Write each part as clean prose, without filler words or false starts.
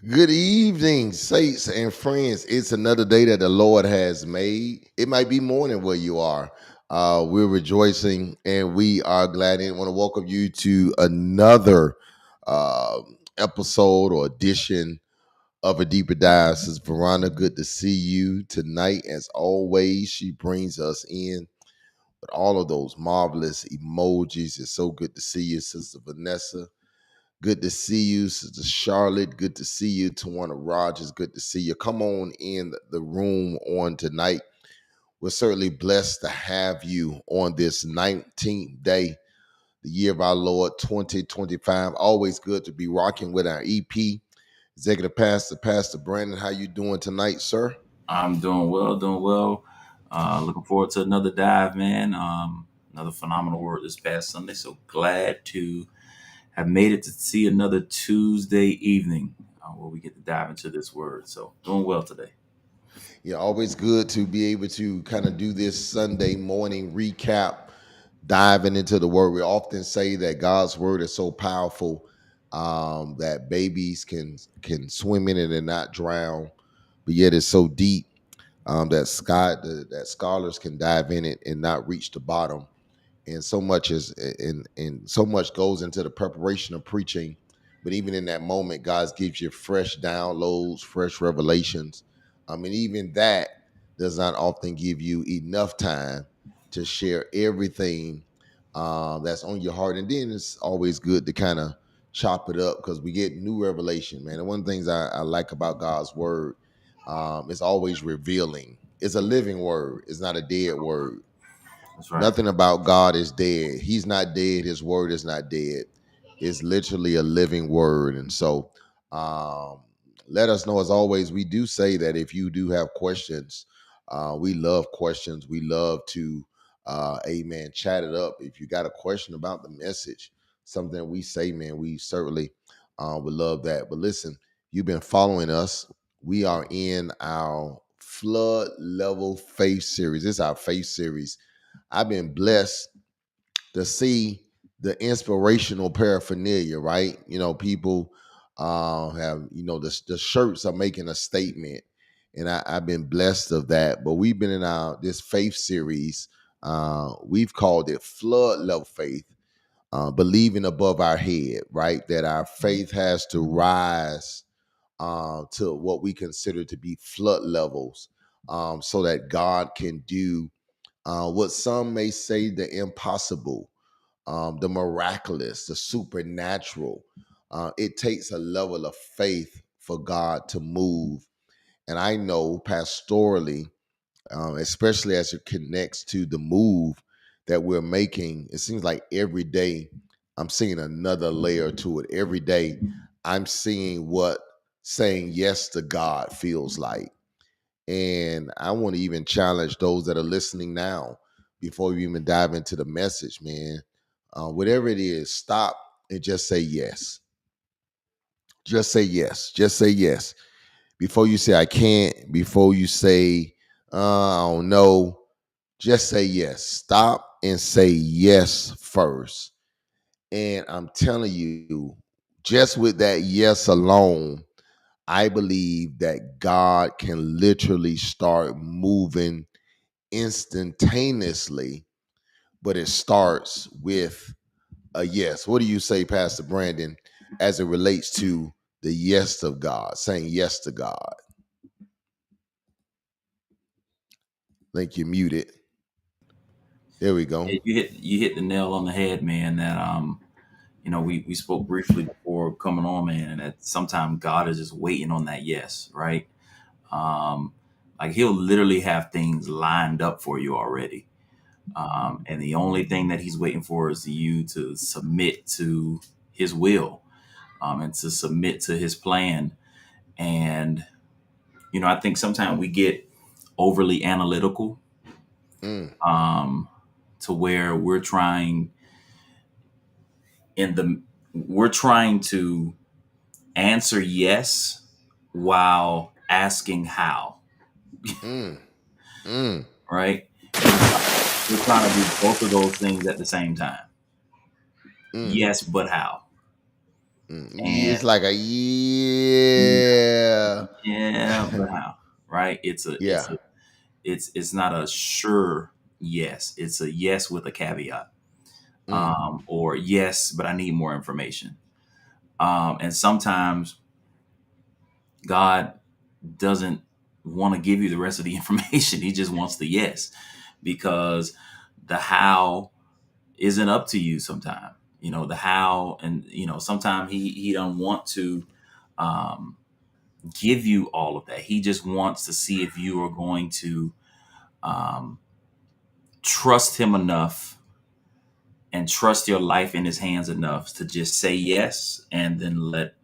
Good evening, saints and friends. It's another day that the Lord has made. It might be morning where you are. We're rejoicing and we are glad and want to welcome you to another uh, episode or edition of A Deeper Dive. Sister Verona, good to see you tonight. As always, she brings us in with all of those marvelous emojis. It's so good to see you, Sister Vanessa. Good to see you, Sister Charlotte. Good to see you, Tawana Rogers. Good to see you. Come on in the room on tonight. We're certainly blessed to have you on this 19th day, the year of our Lord 2025. Always good to be rocking with our EP, Executive Pastor, Pastor Brandon. How you doing tonight, sir? I'm doing well, doing well. Looking forward to another dive, man. Another phenomenal word this past Sunday. So glad to have made it to see another Tuesday evening where we get to dive into this word. So doing well today. Yeah, always good to be able to kind of do this Sunday morning recap, diving into the word. We often say that God's word is so powerful that babies can swim in it and not drown, but yet it's so deep that scholars can dive in it and not reach the bottom. And so much is and so much goes into the preparation of preaching. But even in that moment, God gives you fresh downloads, fresh revelations. And even that does not often give you enough time to share everything that's on your heart. And then it's always good to kind of chop it up because we get new revelation, man. And one of the things I like about God's word, it's always revealing. It's a living word. It's not a dead word. That's right. Nothing about God is dead. He's not dead. His word is not dead. It's literally a living word. And so um, let us know, as always, we do say that if you do have questions, we love questions. We love to, amen, chat it up. If you got a question about the message, something that we say, man, we certainly would love that. But listen, you've been following us. We are in our flood level faith series. This is our faith series. I've been blessed to see the inspirational paraphernalia, right? You know, people have, the shirts are making a statement, and I've been blessed of that. But we've been in this faith series. We've called it Flood Level Faith, believing above our head, right? That our faith has to rise to what we consider to be flood levels, so that God can do what some may say the impossible, the miraculous, the supernatural. It takes a level of faith for God to move. And I know pastorally, especially as it connects to the move that we're making, it seems like every day I'm seeing another layer to it. Every day I'm seeing what saying yes to God feels like. And I want to even challenge those that are listening now before we even dive into the message, man. Whatever it is, stop and just say yes. Just say yes. Just say yes. Before you say I can't, before you say I don't know, just say yes. Stop and say yes first. And I'm telling you, just with that yes alone, I believe that God can literally start moving instantaneously, but it starts with a yes. What do you say, Pastor Brandon, as it relates to the yes of God, saying yes to God? I think you're muted. There we go. Yeah, you hit the nail on the head, man. That we spoke briefly before coming on, man, and that sometimes God is just waiting on that yes, right? Um, like He'll literally have things lined up for you already, and the only thing that He's waiting for is you to submit to His will, and to submit to His plan. And I think sometimes we get overly analytical, Mm, um, to where in the we're trying to answer yes while asking how, mm, mm, right? We're trying to do both of those things at the same time. mm, Yes, but how? Yeah, And it's like a yeah. yeah, but how? Right? Yeah. It's not a sure yes. It's a yes with a caveat. Mm, Or yes, but I need more information. And sometimes God doesn't want to give you the rest of the information. He just wants the yes, because the how isn't up to you sometimes. The how, and sometimes he don't want to um, give you all of that. He just wants to see if you are going to um, trust him enough and trust your life in his hands enough to just say yes, and then let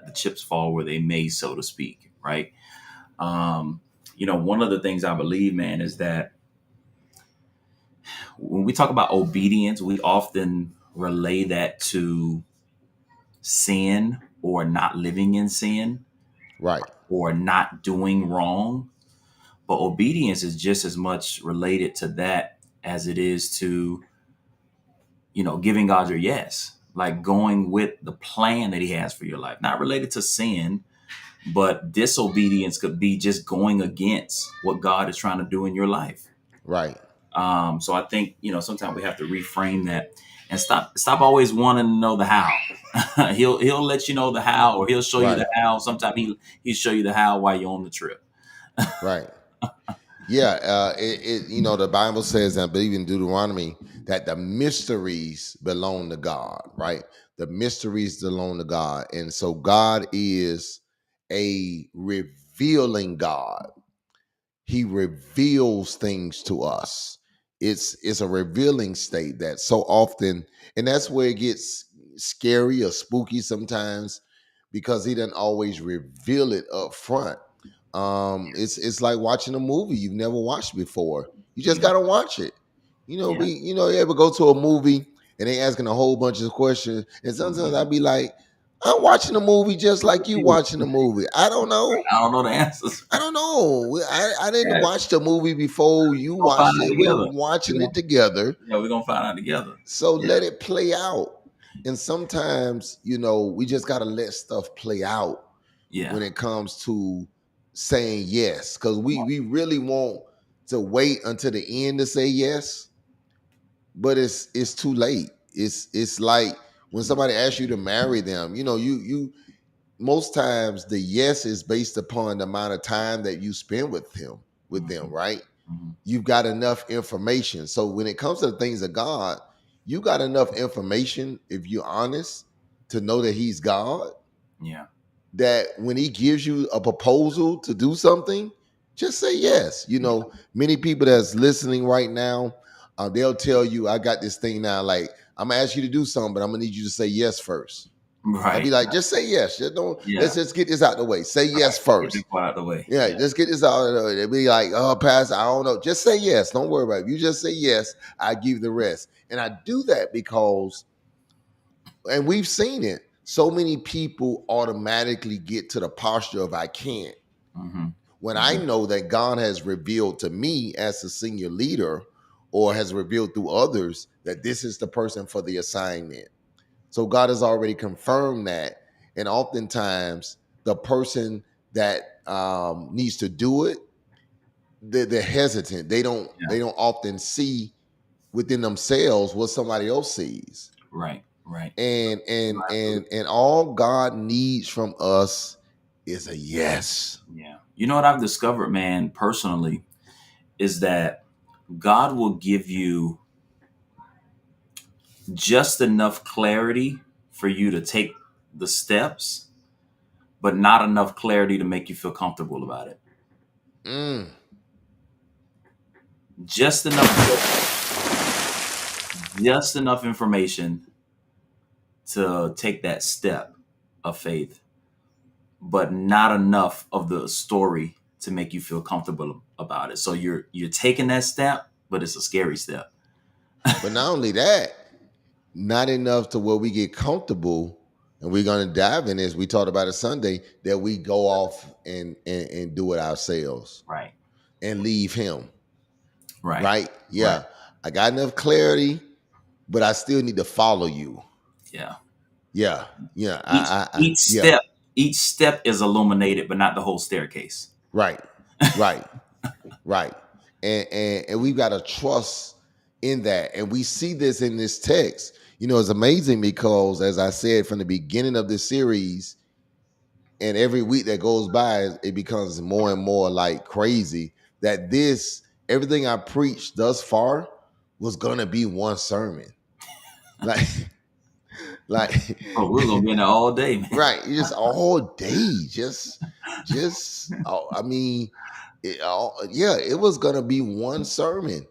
the chips fall where they may, so to speak, right? um, one of the things I believe, man, is that when we talk about obedience, we often relay that to sin, or not living in sin, right. or not doing wrong. But obedience is just as much related to that as it is to, giving God your yes, like going with the plan that He has for your life, not related to sin. But disobedience could be just going against what God is trying to do in your life. Right. So I think sometimes we have to reframe that and stop always wanting to know the how. He'll let you know the how, or he'll show you Right. the how. Sometimes he'll show you the how while you're on the trip. Right. Yeah. The Bible says, I believe in Deuteronomy, that the mysteries belong to God, right? The mysteries belong to God. And so God is a revealing God. He reveals things to us. It's a revealing state that so often, and that's where it gets scary or spooky sometimes, because he doesn't always reveal it up front. It's like watching a movie you've never watched before. You just Yeah, gotta watch it. yeah, You ever go to a movie and they asking a whole bunch of questions, and sometimes mhm. I'd be like, I'm watching a movie just like you watching a movie. I don't know. I don't know the answers. I don't know. I didn't Yeah, watch the movie before you we're gonna find watched out it. We're together. watching We're it gonna, together. yeah, we're gonna find out together. So Yeah, let it play out. And sometimes, we just got to let stuff play out yeah, when it comes to saying yes. Because we really want to wait until the end to say yes, but it's too late. It's like when somebody asks you to marry them, you most times the yes is based upon the amount of time that you spend with them, hmm right? hmm You've got enough information. So when it comes to the things of God, you got enough information, if you're honest, to know that He's God. yeah, That when He gives you a proposal to do something, just say yes. yeah. Many people that's listening right now, they'll tell you, I got this thing now, like, I'm gonna ask you to do something, but I'm gonna need you to say yes first. I'd be Right. like, just say yes. Just don't. Yeah. Let's just get this out the way. Say yes Get first. that part out of the way. Yeah, Yeah. just get this out of the way. They'd be like, oh, Pastor, I don't know. Just say yes. Don't worry about it. If you just say yes, I give you the rest. And I do that because, and we've seen it, so many people automatically get to the posture of I can't. hmm When I hmm know that God has revealed to me as a senior leader, or has revealed through others, that this is the person for the assignment. So God has already confirmed that. And oftentimes the person that needs to do it, they're hesitant. Yeah. They don't often see within themselves what somebody else sees. Right. Right. Absolutely. And all God needs from us is a yes. Yeah. You know what I've discovered, man, personally, is that God will give you just enough clarity for you to take the steps, but not enough clarity to make you feel comfortable about it. Mm, Just enough, just enough information to take that step of faith, but not enough of the story to make you feel comfortable about it. So you're taking that step, but it's a scary step. but not only that, not enough to where we get comfortable, and we're going to dive in this. We talked about it Sunday that we go off and do it ourselves Right. and leave Him. Right. Right? Right. Yeah, I got enough clarity, but I still need to follow you. Yeah. Yeah, yeah, Each each yeah, step each step is illuminated, but not the whole staircase. right, right, right. And we've got to trust in that, and we see this in this text. You know, it's amazing because, as I said from the beginning of this series, and every week that goes by, it becomes more and more like crazy that this everything I preached thus far was gonna be one sermon. Like, like, Oh, we're gonna be in there all day, man. right? Just all day, I mean, yeah, it was gonna be one sermon,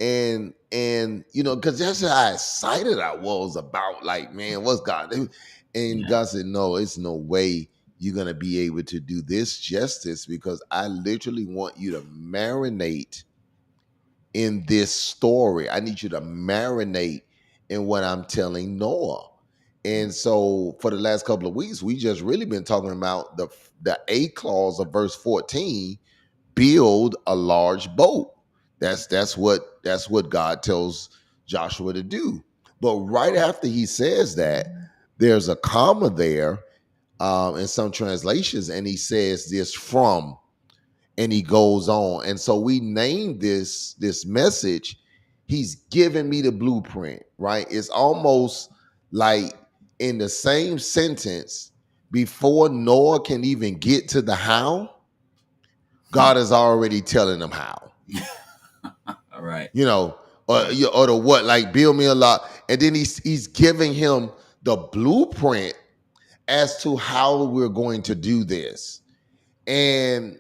and you know, because that's how excited I was about, like, man, what's God do? And Yeah. God said, no, it's no way you're gonna be able to do this justice because I literally want you to marinate in this story. I need you to marinate in what I'm telling Noah. And so for the last couple of weeks, we just really been talking about the A clause of verse 14, build a large boat. That's what God tells Joshua to do. But right after he says that, there's a comma there in some translations, and he says this from, and he goes on. And so we named this message, he's giving me the blueprint, right? It's almost like in the same sentence, before Noah can even get to the how, God is already telling him how. All right. You know, or the what, like build me a lot. And then he's giving him the blueprint as to how we're going to do this. And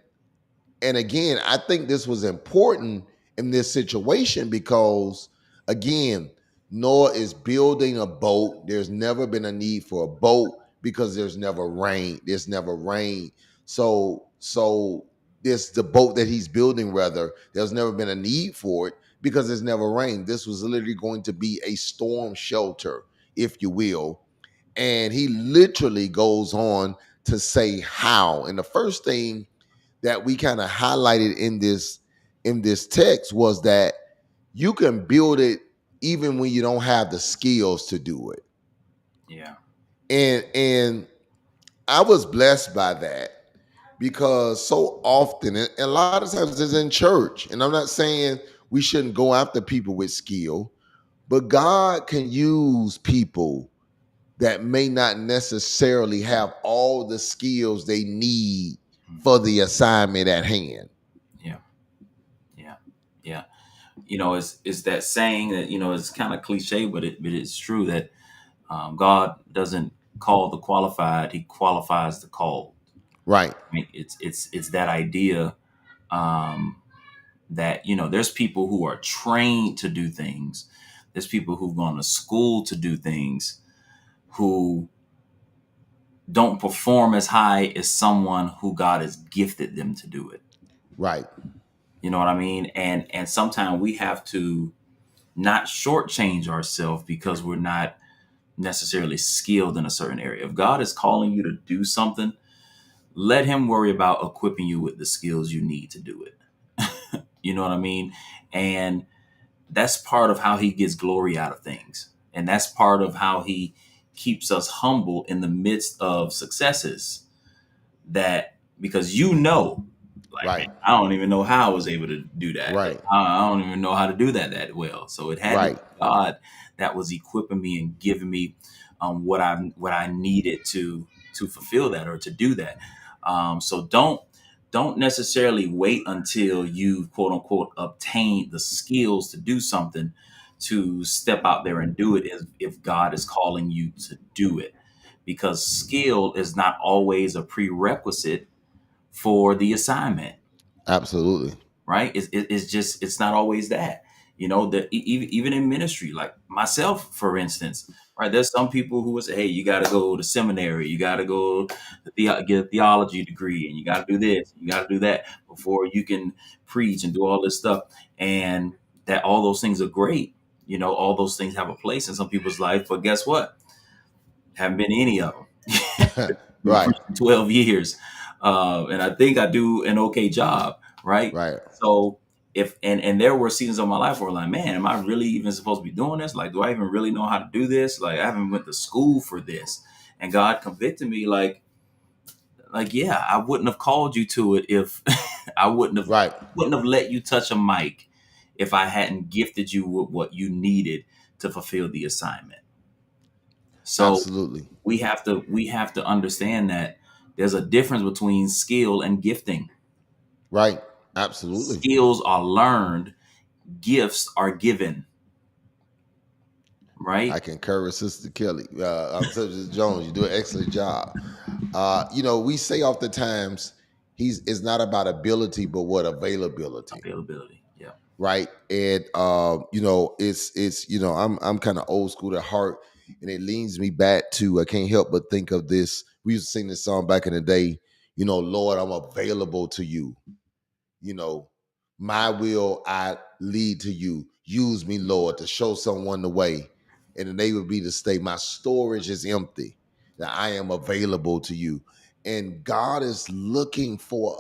and again, I think this was important in this situation because, again, Noah is building a boat. There's never been a need for a boat because there's never rain. There's never rain. So this the boat that he's building. Rather, there's never been a need for it because there's never rain. This was literally going to be a storm shelter, if you will. And he literally goes on to say how. And the first thing that we kind of highlighted in this text was that you can build it even when you don't have the skills to do it. Yeah. And I was blessed by that because so often, and a lot of times it's in church, and I'm not saying we shouldn't go after people with skill, but God can use people that may not necessarily have all the skills they need for the assignment at hand. Yeah. Yeah. Yeah. It's that saying that it's kind of cliche, but it's true that God doesn't call the qualified; He qualifies the called. Right. Right? It's that idea um, that there's people who are trained to do things. There's people who've gone to school to do things who don't perform as high as someone who God has gifted them to do it. Right. You know what I mean? And sometimes we have to not shortchange ourselves because we're not necessarily skilled in a certain area. If God is calling you to do something, let Him worry about equipping you with the skills you need to do it. You know what I mean? And that's part of how He gets glory out of things. And that's part of how He keeps us humble in the midst of successes that because you know, like, man, Right. I don't even know how I was able to do that. Right. I don't even know how to do that well. So it had to be Right. God that was equipping me and giving me what I needed to fulfill that or to do that. So don't necessarily wait until you quote unquote obtain the skills to do something to step out there and do it if God is calling you to do it, because skill is not always a prerequisite for the assignment, Absolutely. right? It's just, it's not always that. Even in ministry, like myself, for instance, right? There's some people who would say, hey, you got to go to seminary, you got to go to get a theology degree, and you got to do this, you got to do that before you can preach and do all this stuff. And that all those things are great. All those things have a place in some people's life, but guess what? Haven't been to any of them. Been Right. preaching 12 years. And I think I do an okay job, right? Right. So and there were seasons of my life where, like, man, am I really even supposed to be doing this? Like, do I even really know how to do this? Like, I haven't went to school for this. And God convicted me, like, yeah, I wouldn't have called you to it if I Right. wouldn't have let you touch a mic if I hadn't gifted you with what you needed to fulfill the assignment. So Absolutely. we have to understand that there's a difference between skill and gifting. Right. Absolutely. Skills are learned, gifts are given, I right? concur with Sister Kelly. I'm Sister Jones. You do an excellent job. We say oftentimes it's not about ability, but what availability, Availability. Yeah. right? And it's I'm kind of old school at heart, and it leads me back to I can't help but think of this. We used to sing this song back in the day. Lord, I'm available to you. you know, my will I lead to you. Use me, Lord, to show someone the way. And then they would be to state, my storage is empty, that I am available to you. And God is looking for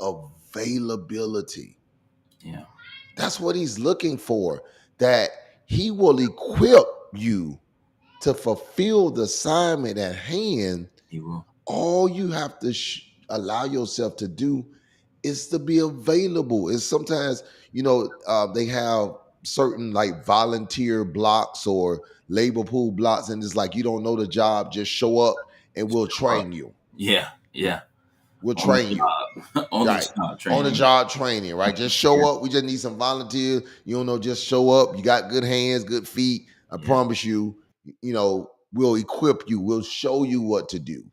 availability. Yeah. That's what he's looking for, that he will equip you to fulfill the assignment at hand. He will. All you have to allow yourself to do is to be available. Is sometimes they have certain like volunteer blocks or labor pool blocks, and it's like you don't know the job, just show up and we'll Show up. train you. Yeah. Yeah. We'll On the train you. job. On the Right. job On the training. job training, right? Just show Yeah. up. We just need some volunteers. You don't know, just show up. You got good hands, good feet. I Yeah. promise you, we'll equip you. We'll show you what to do.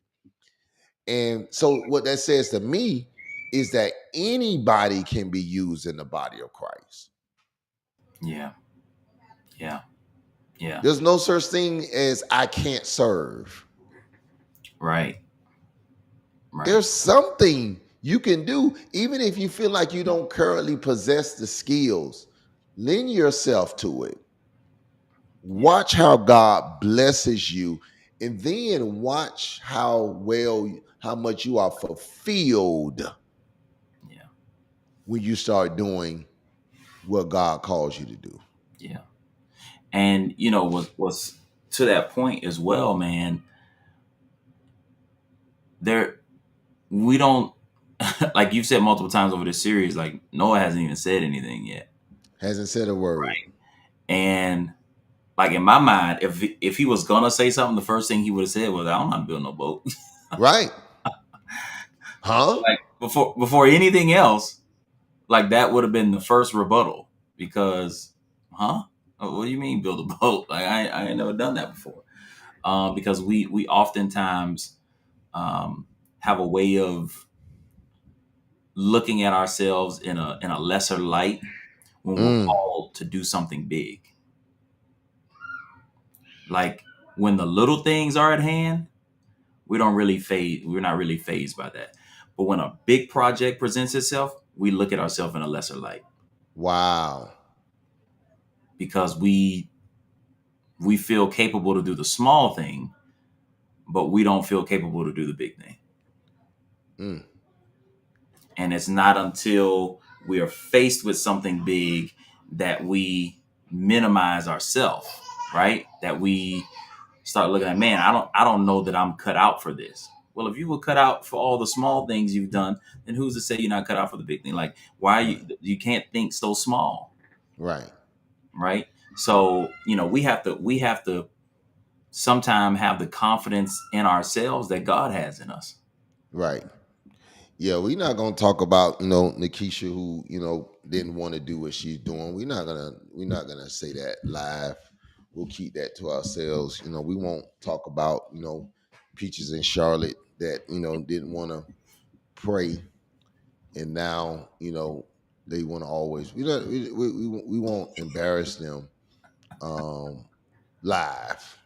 And so what that says to me is that anybody can be used in the body of Christ. Yeah. Yeah. Yeah. There's no such thing as I can't serve. Right. Right. There's something you can do, even if you feel like you don't currently possess the skills. Lend yourself to it. Watch how God blesses you, and then watch how much you are fulfilled Yeah. when you start doing what God calls you to do. Yeah. And was to that point as well, man. There we don't like you've said multiple times over this series, like Noah hasn't even said anything yet. Hasn't said a word. And like in my mind, if he was gonna say something, the first thing he would have said was, "I don't know how to build no boat." Right. Huh? Like before anything else, like that would have been the first rebuttal. Because, huh? What do you mean build a boat? Like I ain't never done that before. Because we oftentimes have a way of looking at ourselves in a lesser light when we're Mm. called to do something big. Like when the little things are at hand, we're not really phased by that. But when a big project presents itself, we look at ourselves in a lesser light Wow. because we feel capable to do the small thing, but we don't feel capable to do the big thing. Mm. And it's not until we are faced with something big that we minimize ourselves, right? That we start looking at, man, I don't know that I'm cut out for this. Well, if you were cut out for all the small things you've done, then who's to say you're not cut out for the big thing? Like, why you can't think so small, Right. right? So, we have to sometime have the confidence in ourselves that God has in us. Right. Yeah, we're not gonna talk about Nikisha who didn't want to do what she's doing. We're not gonna say that live. We'll keep that to ourselves. We won't talk about Peaches and Charlotte that didn't want to pray, and now they want to always. We won't embarrass them live.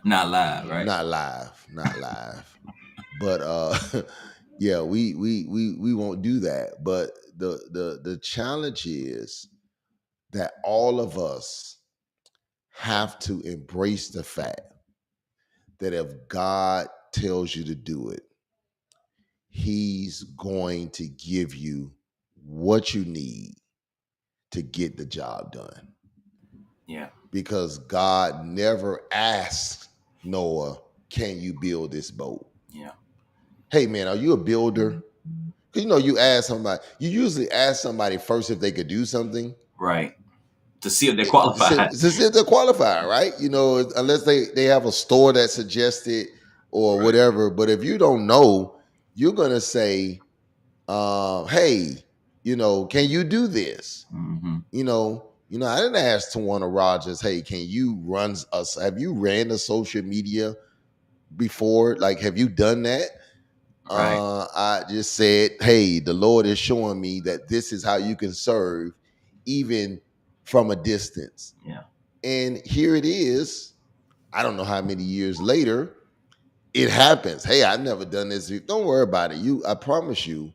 Not live, right? Not live. But yeah, we won't do that. But the challenge is that all of us have to embrace the fact that if God tells you to do it, he's going to give you what you need to get the job done. Yeah. Because God never asked Noah, can you build this boat? Yeah. Hey man, are you a builder? Because you ask somebody, you usually ask somebody first if they could do something Right. To see if they're to see qualified. if they're qualified, right? Unless they have a store that suggests it or Right. whatever. But if you don't know, you're gonna say, hey, can you do this? Hmm. I didn't ask Tawana Rogers, hey, can you run us? Have you ran the social media before? Like, have you done that? Right. I just said, hey, the Lord is showing me that this is how you can serve even from a distance. Yeah. And here it is. I don't know how many years later it happens. Hey, I've never done this. Don't worry about it. I promise you,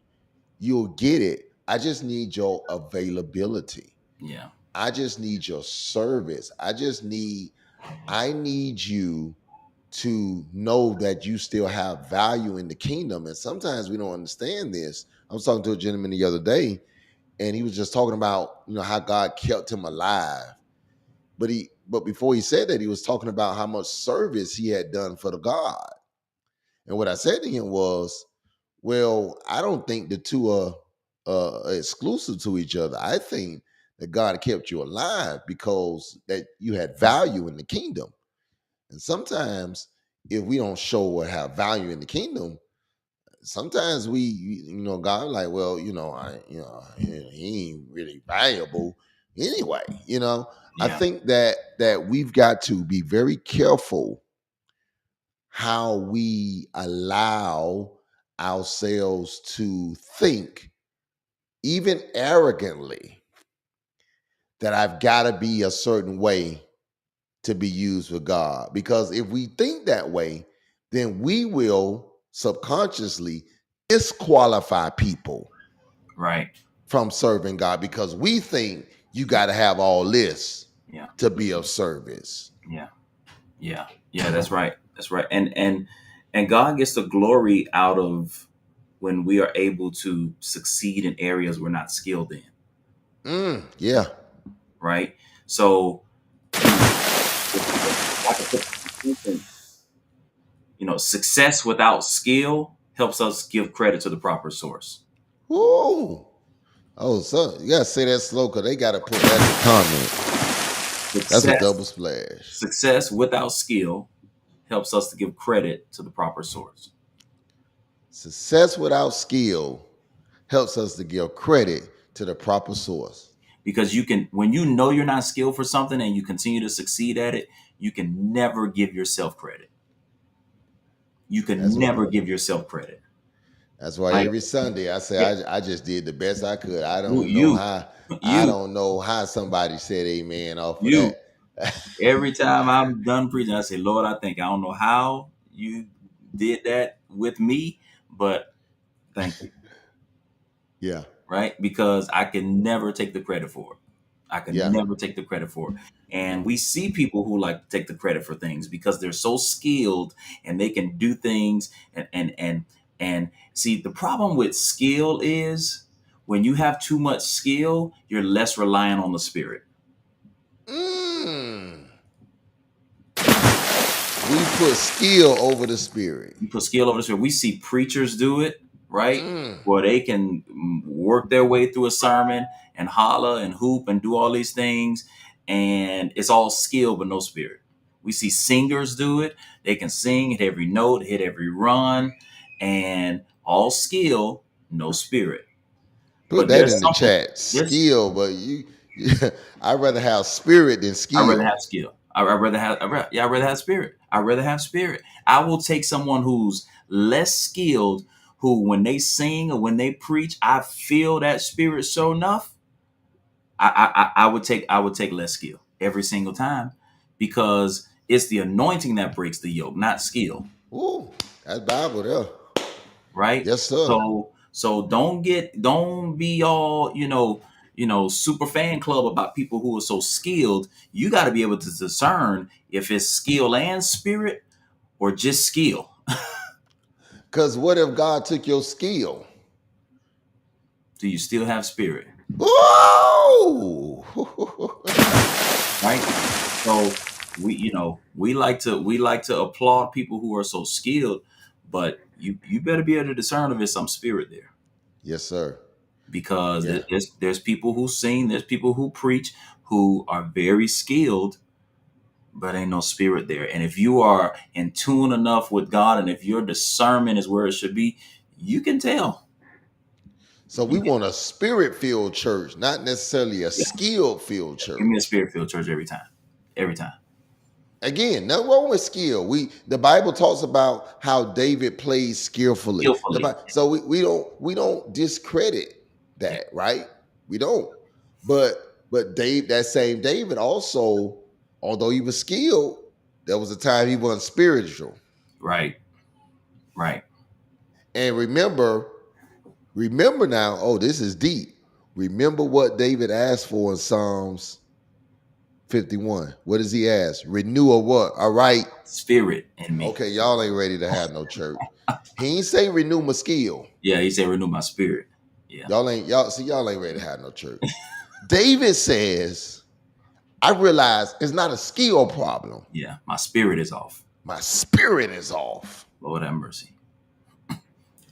you'll get it. I just need your availability. Yeah. I just need your service. I need you to know that you still have value in the kingdom. And sometimes we don't understand this. I was talking to a gentleman the other day, and he was just talking about, how God kept him alive. But before he said that, he was talking about how much service he had done for the God. And what I said to him was, well, I don't think the two are exclusive to each other. I think that God kept you alive because that you had value in the kingdom. And sometimes if we don't show or have value in the kingdom, sometimes God like, well, he ain't really valuable anyway. I Yeah. think that we've got to be very careful how we allow ourselves to think, even arrogantly, that I've got to be a certain way to be used for God. Because if we think that way, then we will subconsciously disqualify people Right. from serving God because we think you got to have all this Yeah. to be of service. Yeah. Yeah. Yeah. That's right. That's right. And God gets the glory out of when we are able to succeed in areas we're not skilled in. Yeah. Right. So, if I could put this in, success without skill helps us give credit to the proper source. Woo. Oh, so you gotta say that slow because they gotta put that in the comment. That's a double Success, splash. success without skill helps us to give credit to the proper source. Success without skill helps us to give credit to the proper source. Because when you know you're not skilled for something and you continue to succeed at it, you can never give yourself credit. You That's can why. never give yourself credit. That's why Like, every Sunday I say yeah, I just did the best I could. I you, don't know you, how. I you, don't know how somebody said amen off of that. you. Every time I'm done preaching, I say, Lord, I don't know how you did that with me, but thank you. Yeah. Right? Because I can never take the credit for it. I can Yeah. never take the credit for it. And we see people who like to take the credit for things because they're so skilled and they can do things and see the problem with skill is when you have too much skill, you're less reliant on the spirit. Mm. We put skill over the spirit. You put skill over the spirit. We see preachers do it, right? Mm. Where they can work their way through a sermon and holler and hoop and do all these things, and it's all skill but no spirit. We see singers do it. They can sing, hit every note, hit every run, and all skill, no spirit. Put But that there's in the something. chat. There's Skill, but I'd rather have spirit than I'd rather skill. have skill. I'd rather have spirit. I'd rather have spirit. I will take someone who's less skilled, who when they sing or when they preach, I feel that spirit so enough. I would take less skill every single time, because it's the anointing that breaks the yoke, not skill, Ooh, that's Bible there. right? Yes, sir. So don't be all super fan club about people who are so skilled. You got to be able to discern if it's skill and spirit or just skill. Because what if God took your skill? Do you still have spirit? Whoa! Right? So we like to applaud people who are so skilled, but you better be able to discern if there's some spirit there, Yes, sir. because Yeah. there's people who sing, there's people who preach who are very skilled, but ain't no spirit there. And if you are in tune enough with God, and if your discernment is where it should be, you can tell. So we want a spirit-filled church, not necessarily a Yeah, skill-filled give me a church. spirit filled church every time, every time. Again, nothing wrong with skill. The Bible talks about how David plays skillfully. Skillfully. So we don't discredit Yeah, that, right? We don't. But Dave, that same David also, although he was skilled, there was a time he wasn't spiritual. right, right. And remember now, oh, this is deep. Remember what David asked for in Psalms 51. What does he ask? Renew or what? All right. Spirit in me. Okay, y'all ain't ready to have no church. He ain't say renew my skill. Yeah, he said renew my spirit. Yeah, Y'all ain't ready to have no church. David says, I realize it's not a skill problem. yeah. My spirit is off. My spirit is off. Lord have mercy.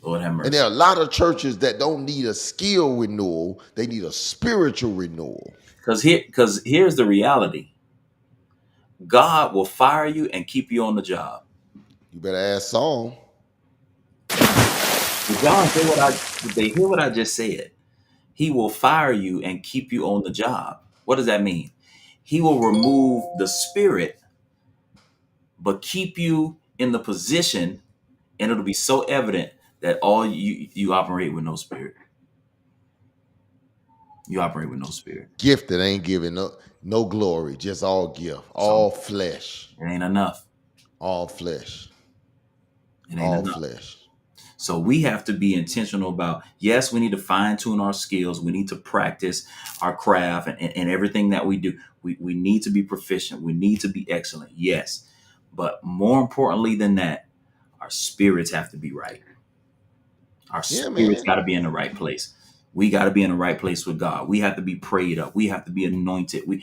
Lord have And there mercy. are a lot of churches that don't need a skill renewal, they need a spiritual renewal. Because here's the reality. God will fire you and keep you on the job. You better ask Saul. Did y'all hear did they hear what I just said? He will fire you and keep you on the job. What does that mean? He will remove the spirit, but keep you in the position, and it'll be so evident that all you operate with no spirit. You operate with no spirit. Gift that ain't giving no glory, just all gift, So all flesh, it ain't enough. all flesh, It ain't all enough. flesh. So we have to be intentional about, yes, we need to fine tune our skills. We need to practice our craft and everything that we do. We need to be proficient. We need to be excellent. Yes. But more importantly than that, our spirits have to be right. Our Yeah, spirits man. got to be in the right place. We got to be in the right place with God. We have to be prayed up. We have to be anointed. And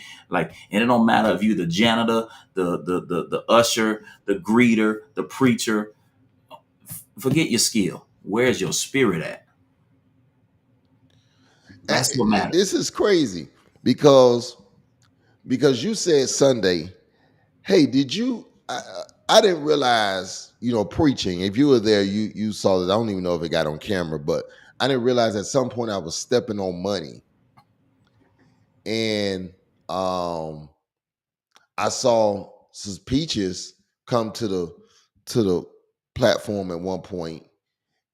it don't matter if you the janitor, the usher, the greeter, the preacher. Forget your skill. Where's your spirit at? That's what matters. This is crazy because you said Sunday. Hey, did you? I didn't realize, preaching. If you were there, you saw that. I don't even know if it got on camera, but I didn't realize at some point I was stepping on money, and I saw some Peaches come to the platform at one point,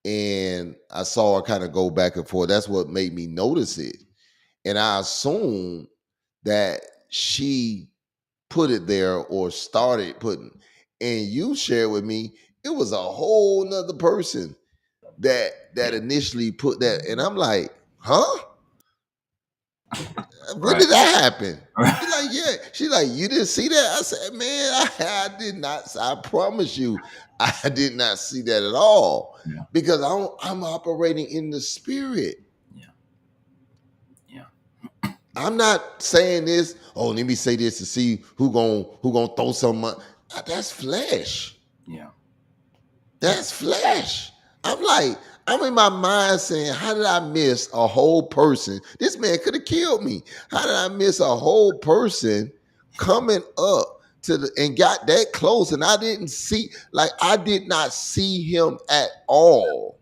and I saw her kind of go back and forth. That's what made me notice it, and I assumed that she put it there or started putting. And you shared with me it was a whole nother person that Yeah. initially put that, and I'm like, huh? When Right. did that happen? Right. She's like, yeah. She's like, you didn't see that? I said, man, I did not. I promise you, I did not see that at all Yeah. because I'm operating in the spirit. Yeah. Yeah. I'm not saying this. Oh, let me say this to see who gonna throw some money. That's flesh. Yeah. That's flesh. I'm like, I'm in my mind saying, how did I miss a whole person? This man could have killed me. How did I miss a whole person coming up to the and got that close? And I didn't see, like, I did not see him at all.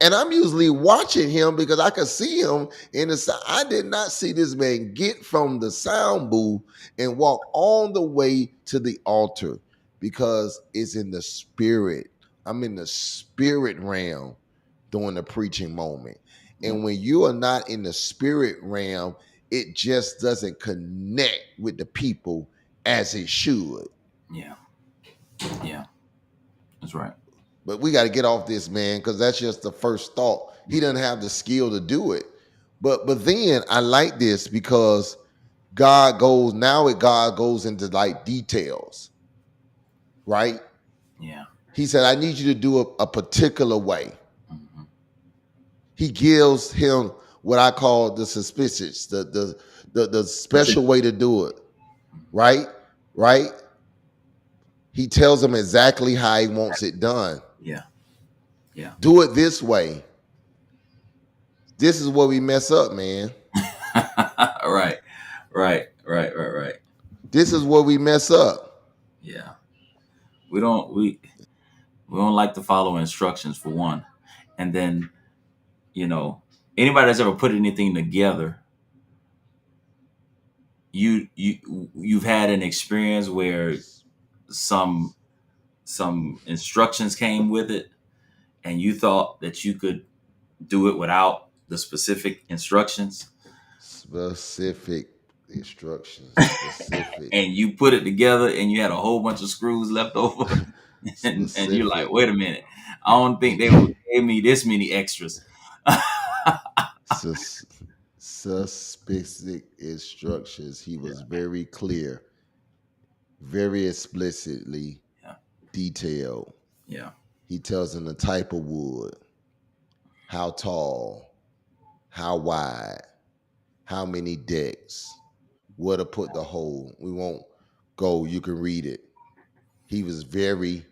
And I'm usually watching him because I could see him in the sound. I did not see this man get from the sound booth and walk all the way to the altar because it's in the spirit. I'm in the spirit realm during the preaching moment. Yeah. And when you are not in the spirit realm, it just doesn't connect with the people as it should. Yeah. Yeah. That's right. But we got to get off this, man, because that's just the first thought. He doesn't have the skill to do it. But then I like this because God goes into like details, right? Yeah. He said, I need you to do a particular way. Hmm. He gives him what I call the suspicious, the special way to do it, right? Right? He tells him exactly how he wants it done. Yeah. Yeah. Do it this way. This is where we mess up, man. Right. Right. Right. Right. Right. This is where we mess up. Yeah. We don't like to follow instructions for one, and then you know anybody that's ever put anything together, you've had an experience where some instructions came with it, and you thought that you could do it without the specific instructions, Specific instructions. Specific. and you put it together, and you had a whole bunch of screws left over, and you're like, Specific. wait a minute, I don't think they would gave me this many extras. Sus- Suspicious instructions. He Yeah. was very clear, very explicitly Yeah. detailed. Yeah. He tells him the type of wood, how tall, how wide, how many decks, where to put the hole. We won't go, you can read it. He was very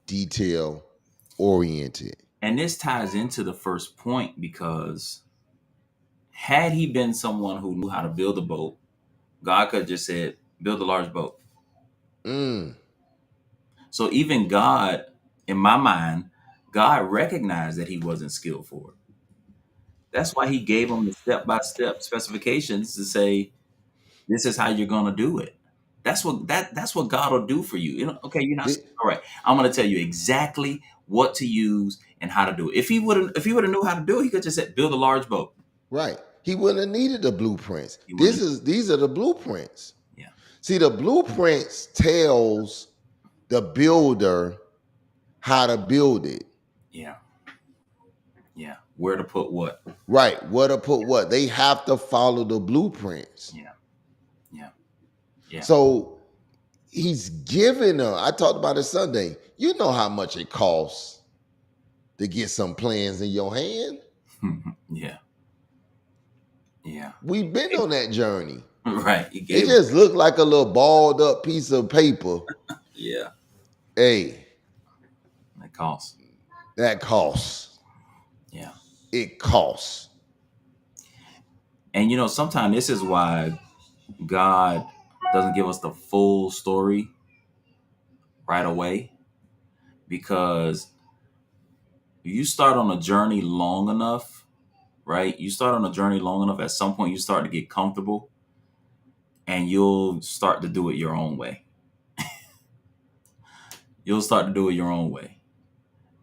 detail oriented. And this ties into the first point because had he been someone who knew how to build a boat, God could have just said, build a large boat. Mm. So even God, in my mind, God recognized that he wasn't skilled for it. That's why he gave him the step by step specifications to say, this is how you're gonna do it. That's what God will do for you. You know, okay, you're not Thi- all right. I'm gonna tell you exactly what to use and how to do it. If he would have knew how to do it, he could just said build a large boat. Right. He wouldn't have needed the blueprints. He wouldn't. These are the blueprints. Yeah, See, the blueprints tells the builder how to build it. yeah, yeah. Where to put what? Right. Where to put what. They have to follow the blueprints. Yeah, yeah, yeah, So he's giving them. I talked about it Sunday. You know how much it costs to get some plans in your hand. yeah, yeah. We've been on that journey. Right. He It gave. just looked like a little balled up piece of paper. Yeah, Hey, that costs. that costs. Yeah, It costs. and sometimes this is why God doesn't give us the full story right away because you start on a journey long enough, right? You start on a journey long enough, at some point you start to get comfortable and you'll start to do it your own way. You'll start to do it your own way.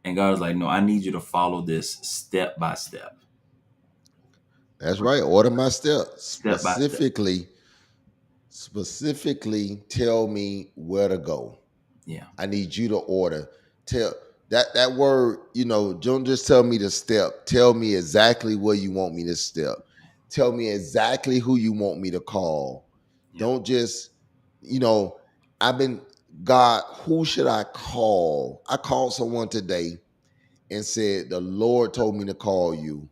And God's like, no, I need you to follow this step by step. That's right. Order my steps. Step by step. Specifically tell me where to go. Yeah. I need you to order. Tell that word, don't just tell me the step. Tell me exactly where you want me to step. Tell me exactly who you want me to call. Yeah. Don't just, I've been, God, who should I call? I called someone today and said, the Lord told me to call you.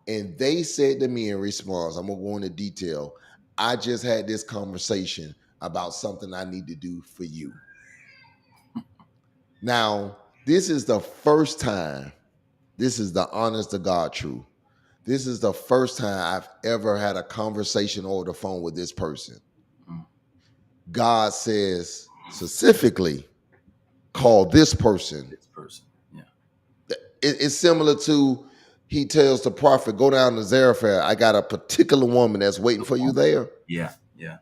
And they said to me in response, I'm going to go into detail. I just had this conversation about something I need to do for you. Now, this is the first time, this is the honest to God truth. This is the first time I've ever had a conversation over the phone with this person. Mm. God says specifically, call this person. This person. Yeah. It's similar to, he tells the prophet, go down to Zarephath. I got a particular woman that's waiting for you there. Yeah. Yeah.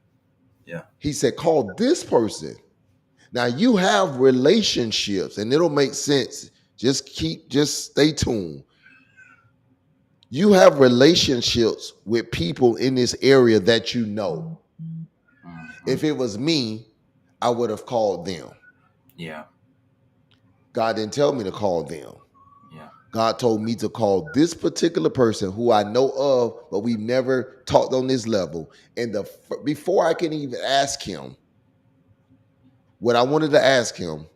Yeah. He said, call this person. Now you have relationships, and it'll make sense. Just stay tuned. You have relationships with people in this area that you know. Mhm. If it was me, I would have called them. Yeah. God didn't tell me to call them. Yeah. God told me to call this particular person who I know of, but we've never talked on this level. And before I can even ask him what I wanted to ask him,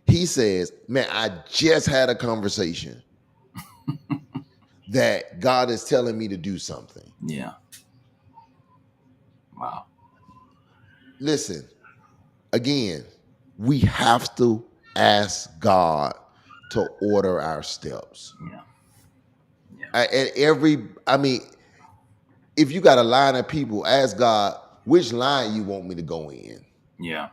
he says, man, I just had a conversation that God is telling me to do something. Yeah. Wow. Listen, again, we have to ask God to order our steps. Yeah. Yeah. I mean, if you got a line of people, ask God which line you want me to go in. Yeah.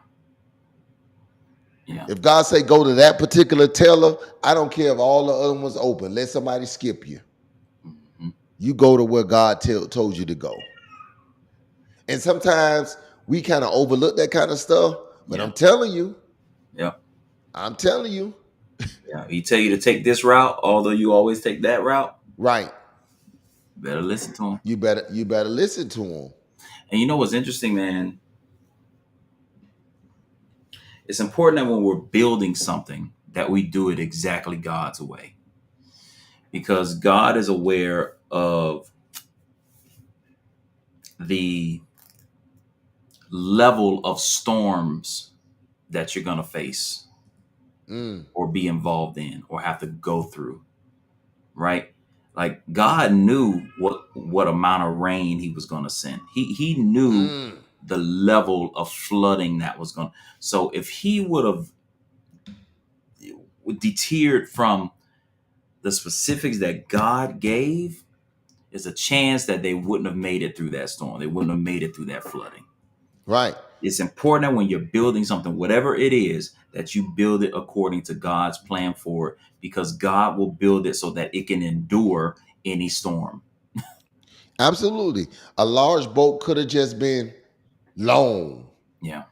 Yeah. If God say go to that particular teller, I don't care if all the other ones open. Let somebody skip you. Mhm. You go to where God told you to go. And sometimes we kind of overlook that kind of stuff. But Yeah. I'm telling you, Yeah. Yeah. He tell you to take this route, although you always take that route. right? Better listen to him. You better listen to him. And you know what's interesting, man? It's important that when we're building something, that we do it exactly God's way, because God is aware of the level of storms that you're going to face Mm, or be involved in or have to go through, right? Like God knew what amount of rain he was going to send. He knew mm. the level of flooding that was going. So if he would have deterred from the specifics that God gave, there's a chance that they wouldn't have made it through that storm. They wouldn't have made it through that flooding. Right. It's important that when you're building something, whatever it is, that you build it according to God's plan for it, because God will build it so that it can endure any storm. Absolutely. A large boat could have just been long. Yeah.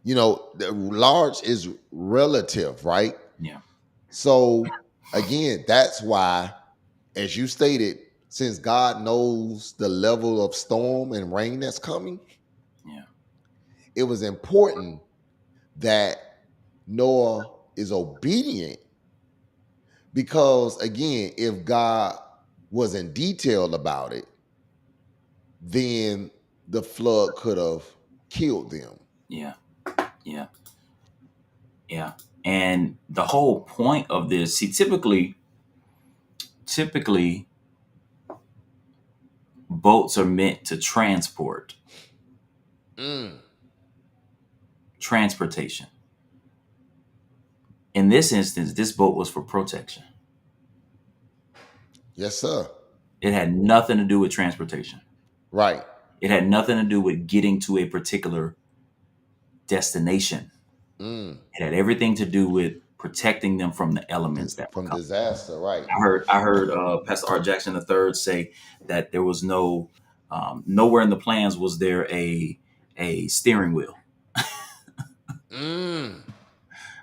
The large is relative, right? Yeah. So again, that's why, as you stated, since God knows the level of storm and rain that's coming, Yeah. it was important that Noah is obedient, because again, if God wasn't detailed about it, then the flood could have killed them. Yeah. Yeah. Yeah. And the whole point of this, see, typically boats are meant to Mm. transportation. In this instance, this boat was for protection. Yes, sir. It had nothing to do with transportation. Right. It had nothing to do with getting to a particular destination. Mm. It had everything to do with protecting them from the elements that were From coming. disaster, right? I heard Pastor Art Jackson III say that there was nowhere in the plans was there a steering wheel. Mm.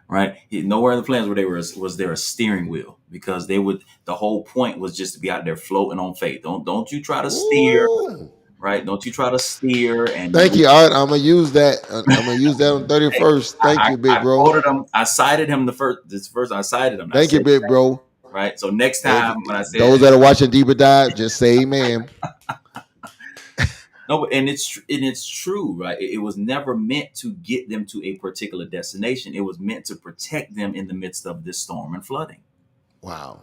Right? Nowhere in the plans where they was there a steering wheel, because the whole point was just to be out there floating on faith. Don't you try to steer, Ooh. right? Don't you try to steer and Thank you, Art. I'm gonna use that. I'm gonna use that on 31st. Thank you, big I bro. quoted him. I cited him this first. I cited him. I Thank you, said, big bro. right. So next If time when I those said that are watching Deeper Dive, just say amen. no, and it's true, right? It was never meant to get them to a particular destination. It was meant to protect them in the midst of this storm and flooding. Wow.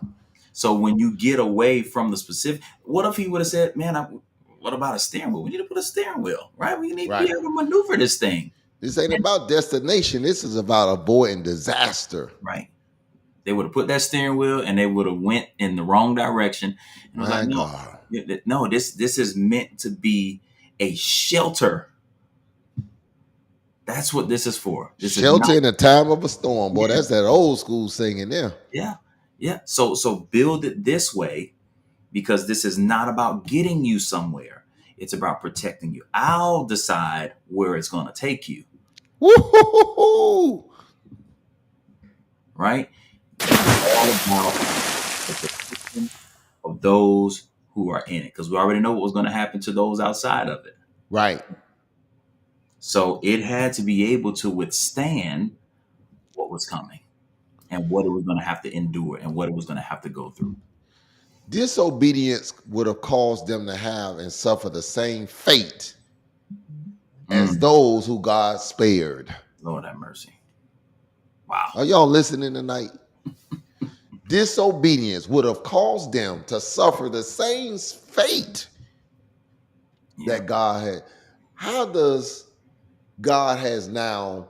So when you get away from the specific, what if he would have said, "Man, what about a steering wheel? We need to put a steering wheel, right? We need to be Right. able to maneuver this thing." This ain't about destination. This is about avoiding disaster. Right. They would have put that steering wheel and they would have went in the wrong direction. And it was like, My no, God. no, this is meant to be a shelter. That's what this is for. This is not. Shelter in the time of a storm. Boy, Yeah, that's that old school singing there. yeah, yeah. So build it this way, because this is not about getting you somewhere. It's about protecting you. I'll decide where it's going to take you. Woo-hoo-hoo-hoo. Right? All about the protection of those who are in it, because we already know what was going to happen to those outside of it. Right. So it had to be able to withstand what was coming and what it was going to have to endure and what it was going to have to go through. Disobedience would have caused them to have and suffer the same fate as those who God spared. Lord have mercy. Wow. Are y'all listening tonight? Disobedience would have caused them to suffer the same fate Yeah. that God had. How does God has now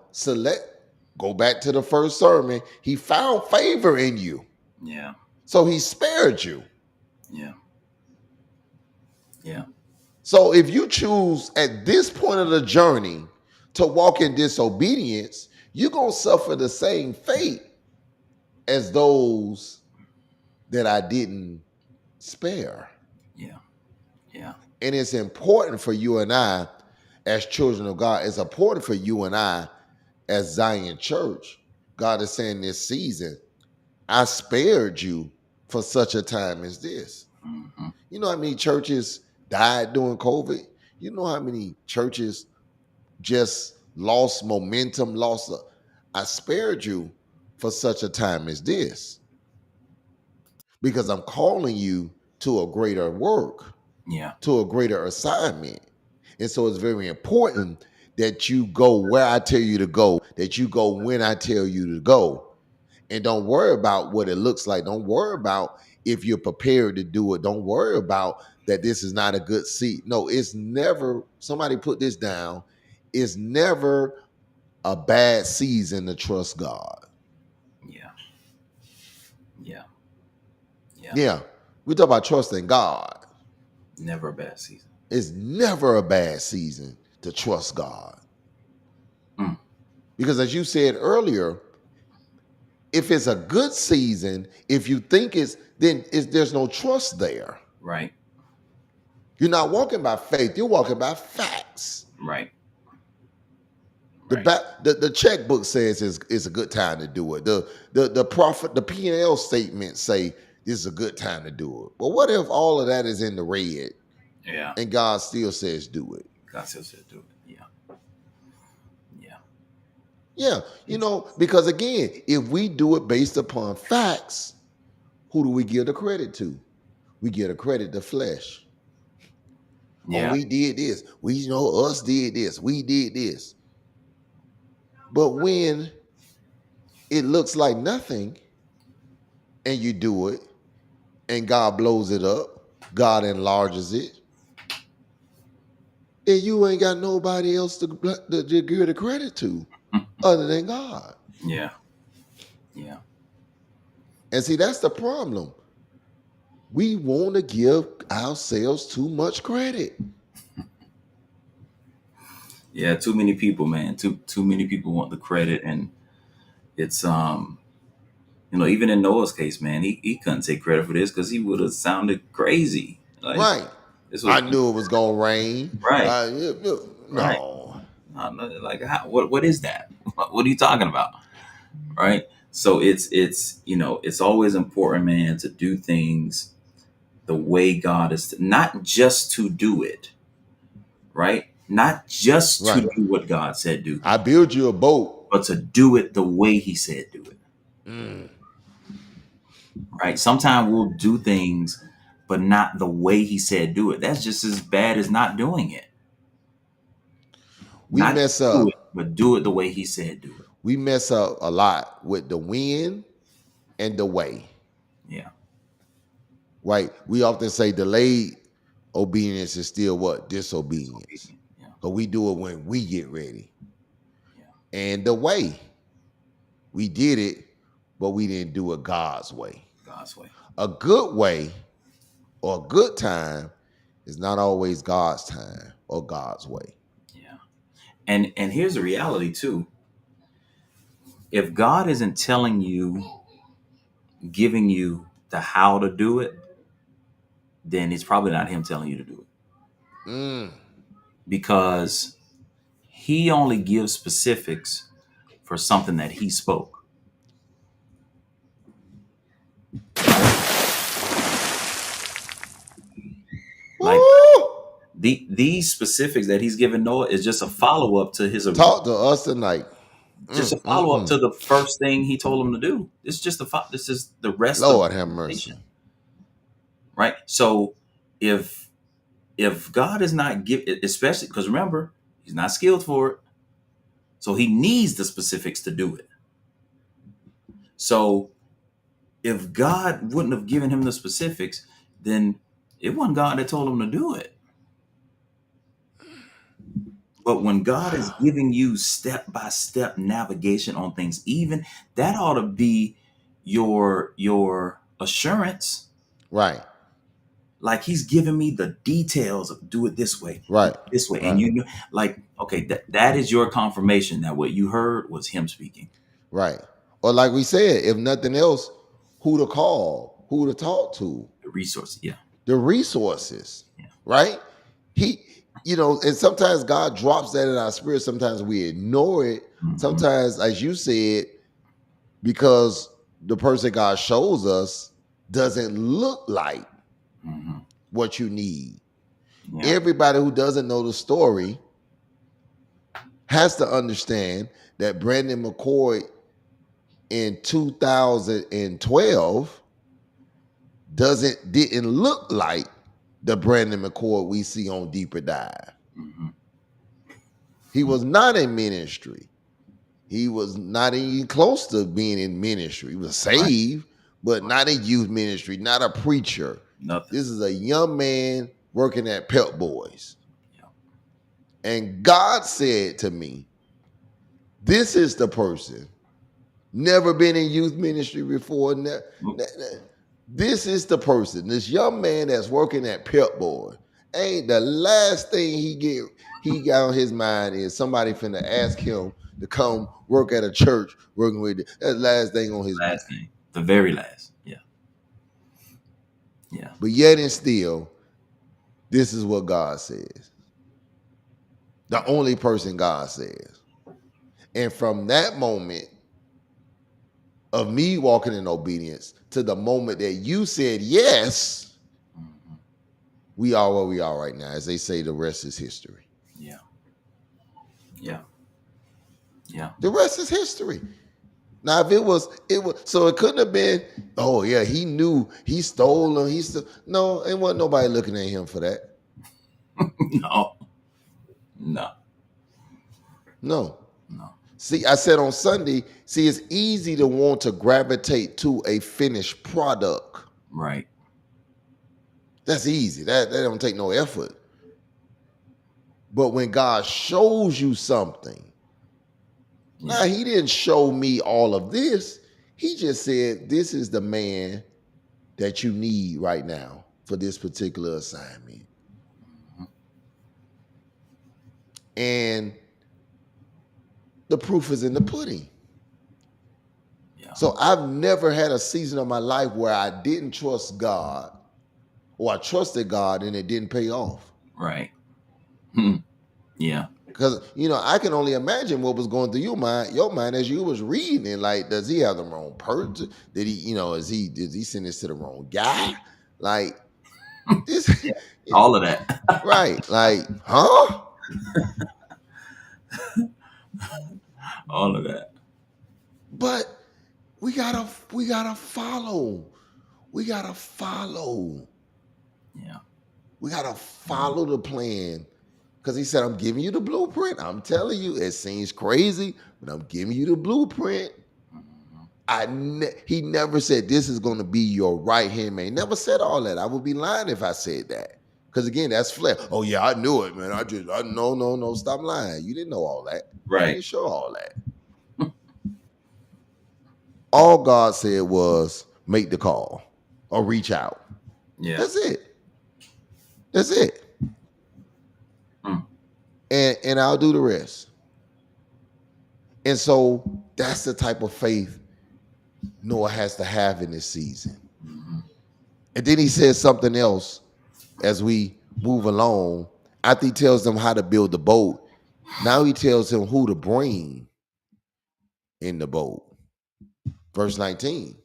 go back to the first sermon, he found favor in you. Yeah. So he spared you. Yeah. Yeah. So if you choose at this point of the journey to walk in disobedience, you're going to suffer the same fate as those that I didn't spare. Yeah. Yeah. And it's important for you and I, as children of God, it's important for you and I, as Zion Church. God is saying this season, I spared you for such a time as this. Mm-hmm. You know how many churches died during COVID? You know how many churches just lost momentum, I spared you for such a time as this. Because I'm calling you to a greater work, Yeah. to a greater assignment. And so it's very important that you go where I tell you to go, that you go when I tell you to go. And don't worry about what it looks like. Don't worry about if you're prepared to do it. Don't worry about that this is not a good seat. No, it's never, somebody put this down, it's never a bad season to trust God. Yeah. Yeah. Yeah. Yeah, we talk about trusting God. Never a bad season. It's never a bad season to trust God. Mm. Because as you said earlier, if it's a good season, if you think there's no trust there. Right. You're not walking by faith, you're walking by facts. Right. The checkbook says it's a good time to do it. The profit, the P&L statements say this is a good time to do it. But what if all of that is in the red? Yeah. And God still says do it. God still said do it. Yeah. Yeah. Yeah, because again, if we do it based upon facts, who do we give the credit to? We give the credit to flesh. Yeah. Oh, we did this. Us did this. We did this. But when it looks like nothing and you do it and God blows it up, God enlarges it, then you ain't got nobody else to give the credit to other than God. Yeah. Yeah. And see, that's the problem. We want to give ourselves too much credit. Yeah. Too many people, man. Too many people want the credit, and it's even in Noah's case, man, he couldn't take credit for this because he would have sounded crazy. Like Right. this I was knew it was going to rain. right. Right. No. Like what is that? What are you talking about? Right. So it's always important, man, to do things the way God is, not just to do it, right? Not just to Right. do what God said do, I build you a boat. but to do it the way He said do it. Mm. Right? Sometimes we'll do things, but not the way He said do it. That's just as bad as not doing it. We Not mess do it, up. but do it the way He said do it. We mess up a lot with the when and the way. Yeah. Right? We often say delayed obedience is still what? Disobedience. Yeah. But we do it when we get ready. And the way we did it, but we didn't do it God's way. God's way. A good way or a good time is not always God's time or God's way. Yeah. And here's the reality too. If God isn't telling you, giving you the how to do it, then it's probably not him telling you to do it. Mm. Because he only gives specifics for something that he spoke. Like these specifics that he's given Noah is just a follow up to his Talk to us tonight. just a follow up to the first thing he told him to do. It's just this is the rest Lord of have mercy. Right? So if God is not giving, especially because remember, he's not skilled for it. So he needs the specifics to do it. So if God wouldn't have given him the specifics, then it wasn't God that told him to do it. But when God is giving you step-by-step navigation on things, even that ought to be your assurance. Right. Like he's giving me the details of do it this way, Right. this way. Right. And you know, like, okay, that is your confirmation that what you heard was him speaking. Right. Or like we said, if nothing else, who to call, who to talk to. The resources, yeah. The resources. Yeah. Right? And sometimes God drops that in our spirit. Sometimes we ignore it. Mm-hmm. Sometimes, as you said, because the person God shows us doesn't look like what you need. Yeah. Everybody who doesn't know the story has to understand that Brandon McCoy in 2012 didn't look like the Brandon McCoy we see on Deeper Dive. Mm-hmm. He was not in ministry. He was not even close to being in ministry. He was saved, but not in youth ministry, not a preacher. Nothing. This is a young man working at Pep Boys. Yeah. And God said to me, this is the person, never been in youth ministry before. This is the person, this young man that's working at Pep Boy. Ain't the last thing he got on his mind is somebody finna ask him to come work at a church working with it. That's the last thing on his mind. Thing. The very last. Yeah. Yeah. But yet and still, this is what God says. The only person God says. And from that moment of me walking in obedience to the moment that you said yes, we are where we are right now. As they say, the rest is history. Yeah. Yeah. Yeah. The rest is history. Now, if it was, so it couldn't have been, oh yeah, he knew, he stole him, no, it wasn't nobody looking at him for that. No. See, I said on Sunday, it's easy to want to gravitate to a finished product. Right. That's easy. That don't take no effort. But when God shows you something, now he didn't show me all of this. He just said, this is the man that you need right now for this particular assignment. And the proof is in the pudding. Yeah. So I've never had a season of my life where I didn't trust God, or I trusted God and it didn't pay off. Right. Yeah. Because, I can only imagine what was going through your mind as you was reading it. Like, does he have the wrong person? Did he, did he send this to the wrong guy? Like, this, yeah. All of that. Right. Like, huh? All of that. But we gotta follow. We gotta follow. Yeah. We gotta follow the plan. Because he said, I'm giving you the blueprint. I'm telling you, it seems crazy, but I'm giving you the blueprint. He never said this is going to be your right hand man. He never said all that. I would be lying if I said that. Because again, that's flesh. Oh yeah, I knew it, man. No, stop lying. You didn't know all that. I Right. didn't show all that. All God said was make the call or reach out. Yeah. That's it. That's it. Mm. And I'll do the rest. And so that's the type of faith Noah has to have in this season. Mhm. And then he says something else as we move along. After he tells them how to build the boat, now he tells them who to bring in the boat. Verse 19.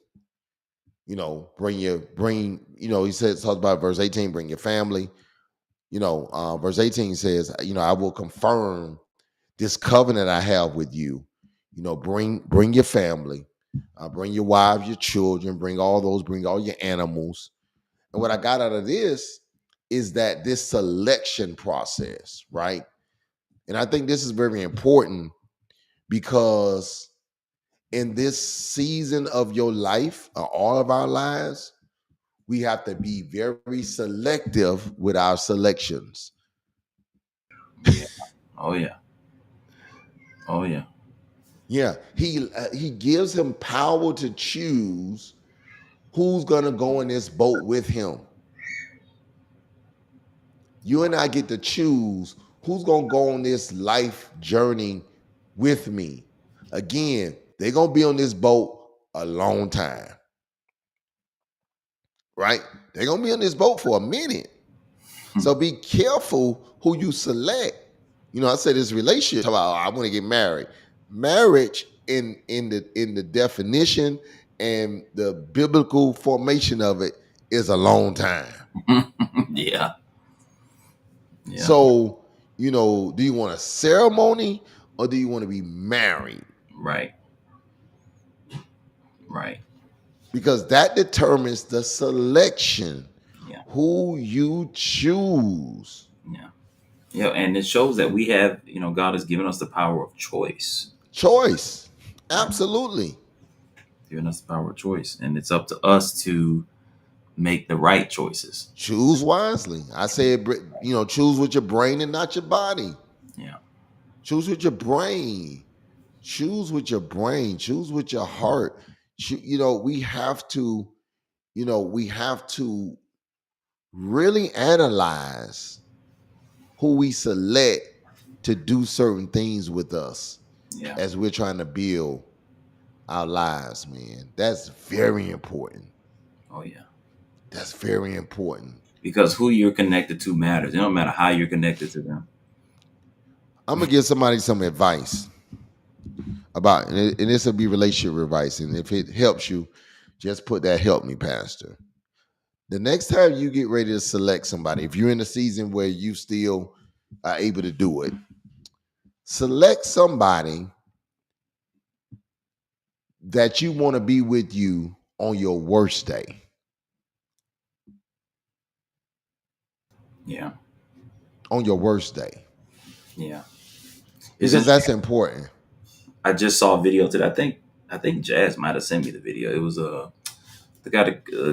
He says, talks about verse 18, bring your family. Verse 18 says, I will confirm this covenant I have with you. Bring your family, bring your wives, your children, bring all your animals. And what I got out of this is that this selection process, right? And I think this is very important because in this season of your life, all of our lives, we have to be very selective with our selections. Yeah. Oh yeah. Oh yeah. Yeah, he gives him power to choose who's gonna go in this boat with him. You and I get to choose who's gonna go on this life journey with me. Again, they're gonna be on this boat a long time, right? They're gonna be on this boat for a minute. So be careful who you select. I said this relationship about I want to get married. Marriage in the definition and the biblical formation of it is a long time. Yeah. Yeah. So, do you want a ceremony or do you want to be married? Right. Right. Because that determines the selection, Yeah. who you choose. Yeah. Yeah. And it shows that we have, God has given us the power of choice. Choice. Right. Absolutely. Given us the power of choice. And it's up to us to make the right choices. Choose wisely. I said, choose with your brain and not your body. Yeah. Choose with your brain. Choose with your brain. Choose with your heart. We have to really analyze who we select to do certain things with us Yeah. as we're trying to build our lives, man. That's very important. Oh yeah. That's very important. Because who you're connected to matters. It don't matter how you're connected to them. I'm gonna give somebody some advice about, and this will be relationship advice. And if it helps you, just put that "help me, Pastor." The next time you get ready to select somebody, if you're in a season where you still are able to do it, select somebody that you want to be with you on your worst day. Yeah. On your worst day. Yeah. It's Because that's interesting. important. I just saw a video today. I think Jazz might have sent me the video. It was the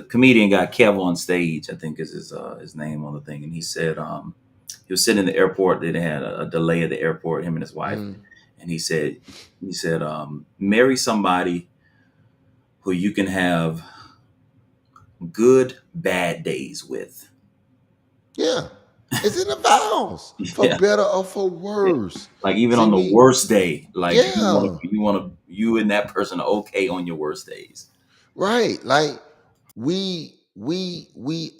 comedian guy Kev on stage. I think is his name on the thing, and he said he was sitting in the airport. They had a delay at the airport. Him and his wife, Mm. and he said marry somebody who you can have good bad days with. Yeah. It's in the vows for Yeah. better or for worse. Like even See, on the worst day, like yeah, you and that person are okay on your worst days. right. Like we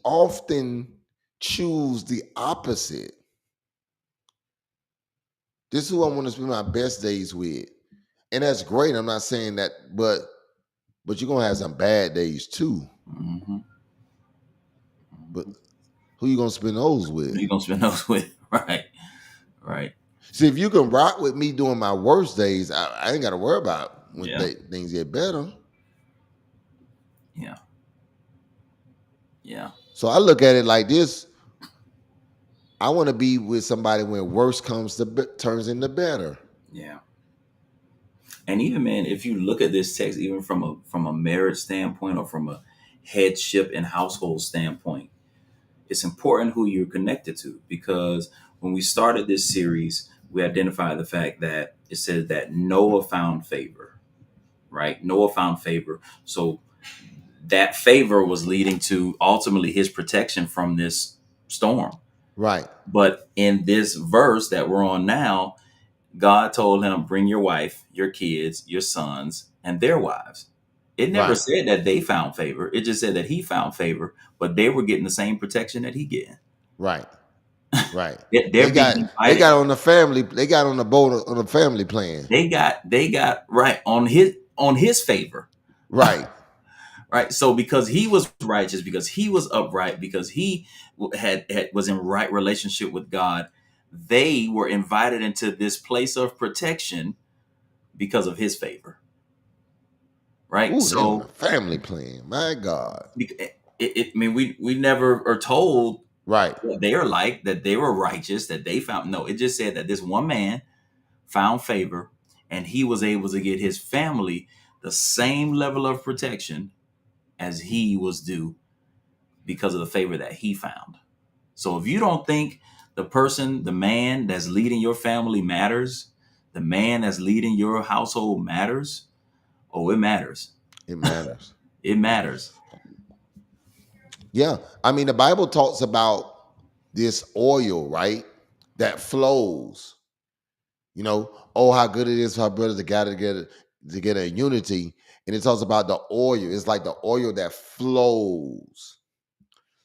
often choose the opposite. This is who I want to spend my best days with. And that's great. I'm not saying that, but you're gonna have some bad days too. Hmm. But who you gonna spend those with? You gonna spend those with, right? Right. See, if you can rock with me during my worst days, I ain't got to worry about when Yeah. things get better. Yeah. Yeah. So I look at it like this: I want to be with somebody when worse turns into better. Yeah. And even man, if you look at this text, even from a marriage standpoint or from a headship and household standpoint, it's important who you're connected to, because when we started this series, we identified the fact that it says that Noah found favor, right? Noah found favor. So that favor was leading to ultimately his protection from this storm. Right. But in this verse that we're on now, God told him, bring your wife, your kids, your sons, and their wives. It never Right. said that they found favor. It just said that he found favor, but they were getting the same protection that he getting. Right. Right. They're being They invited. got on the family. They got on the boat on the family plan. They got right on his favor. Right. Right. So because he was righteous, because he was upright, because he was in right relationship with God, they were invited into this place of protection because of his favor. Right. Ooh, they on the So family plan. My God. I mean, we never are told Right. what they are like, that they were righteous, that they found. No, it just said that this one man found favor, and he was able to get his family the same level of protection as he was due because of the favor that he found. So if you don't think the man that's leading your family matters, the man that's leading your household matters, oh, it matters. It matters. It matters. Yeah. I mean, the Bible talks about this oil, right? That flows. You know, oh, how good it is for our brothers to gather together in unity. And it talks about the oil. It's like the oil that flows.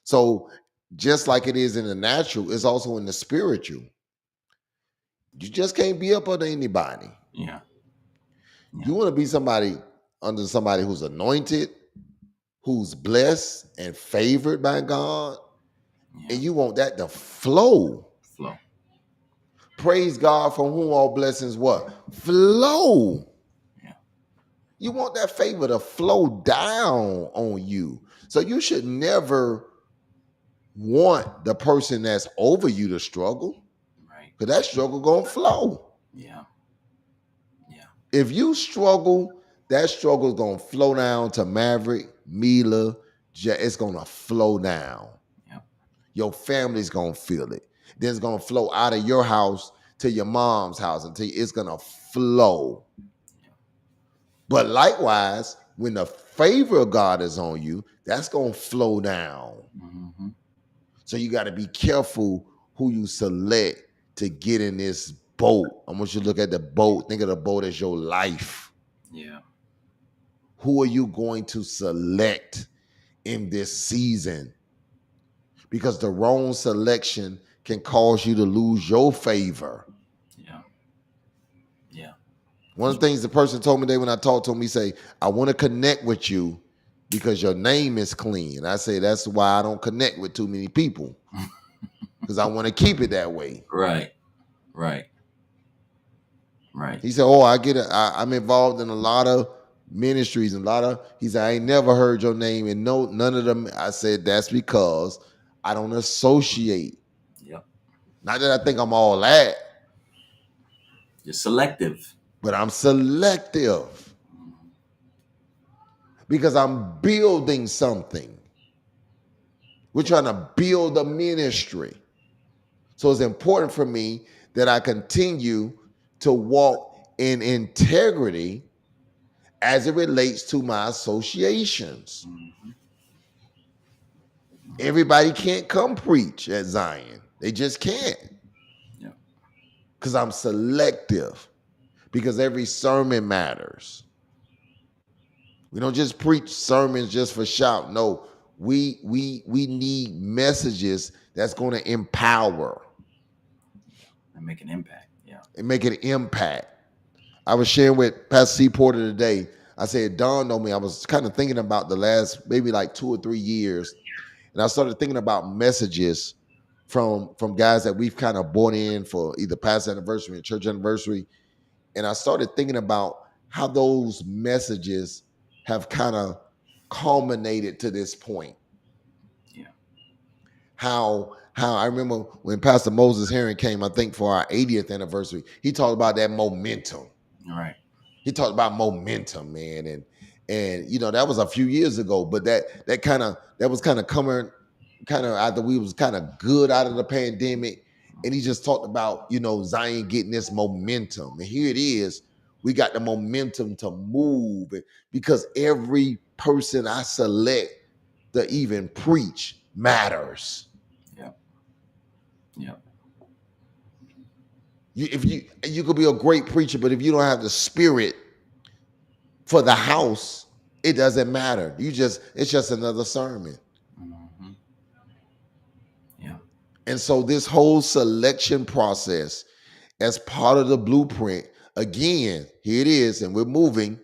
So just like it is in the natural, it's also in the spiritual. You just can't be up under anybody. Yeah. Yeah. You want to be somebody under somebody who's anointed, who's blessed and favored by God, Yeah. and you want that to flow. Flow. Praise God from whom all blessings what? Flow. Yeah. You want that favor to flow down on you. So you should never want the person that's over you to struggle, Right. because that struggle gonna flow. Yeah. Yeah. If you struggle, that struggle is gonna flow down to Maverick, Mila. It's gonna flow down. Yeah. Your family's gonna feel it. Then it's gonna flow out of your house to your mom's house until it's gonna flow. But likewise, when the favor of God is on you, that's gonna flow down. Mm-hmm. So you got to be careful who you select to get in this boat. I want you to look at the boat. Think of the boat as your life. Yeah. Who are you going to select in this season? Because the wrong selection can cause you to lose your favor. Yeah. Yeah. One of the things the person told me today when I talked to him, he say, I want to connect with you because your name is clean. I say, that's why I don't connect with too many people, because I want to keep it that way. Right. Right. Right. He said, oh, I get it. I'm involved in a lot of ministries and he said, I ain't never heard your name and no, none of them. I said, that's because I don't associate. Yep. Not that I think I'm all that, You're selective. but I'm selective because I'm building something. We're trying to build a ministry. So it's important for me that I continue to walk in integrity as it relates to my associations. Mm-hmm. Everybody can't come preach at Zion. They just can't. Yeah. Because I'm selective. Because every sermon matters. We don't just preach sermons just for shout. No, we need messages that's going to empower And make an impact. Yeah. and make an impact. I was sharing with Pastor C. Porter today. I said, it dawned on me. I was kind of thinking about the last maybe like 2 or 3 years. And I started thinking about messages from guys that we've kind of bought in for either past anniversary or church anniversary. And I started thinking about how those messages have kind of culminated to this point. Yeah. How I remember when Pastor Moses Herring came, I think for our 80th anniversary, he talked about that momentum. All right. He talked about momentum, man, and you know that was a few years ago, but that was kind of coming kind of after we was kind of good out of the pandemic, and he just talked about Zion getting this momentum, and here it is. We got the momentum to move because every person I select to even preach matters. Yeah. Yeah. You could be a great preacher, but if you don't have the spirit for the house, it doesn't matter. It's just another sermon. Hmm. Yeah. And so this whole selection process as part of the blueprint, again, here it is, and we're moving.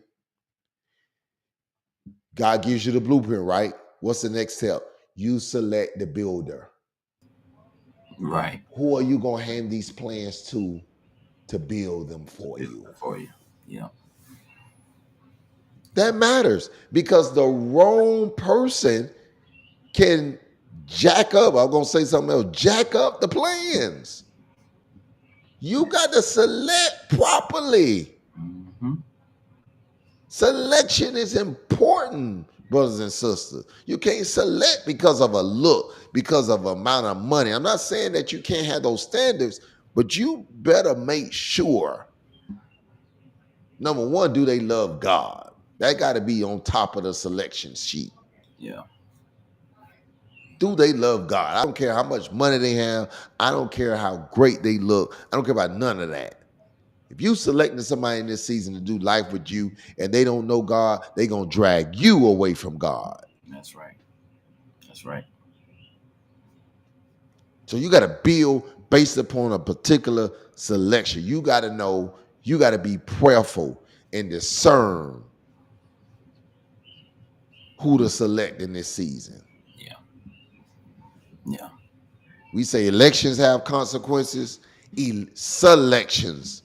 God gives you the blueprint, right? What's the next step? You select the builder. Right. Who are you going to hand these plans to build them To for build you? it for you. Yeah. That matters because the wrong person can jack up. I'm going to say something else. Jack up the plans. You got to select properly. Hmm. Selection is important, brothers and sisters. You can't select because of a look, because of amount of money. I'm not saying that you can't have those standards, but you better make sure, number one, do they love God? That got to be on top of the selection sheet. Yeah. Do they love God? I don't care how much money they have. I don't care how great they look. I don't care about none of that. If you selecting somebody in this season to do life with you and they don't know God, they going to drag you away from God. That's right. That's right. So you got to build based upon a particular selection. You got to know, you got to be prayerful and discern who to select in this season. Yeah. Yeah. We say elections have consequences, selections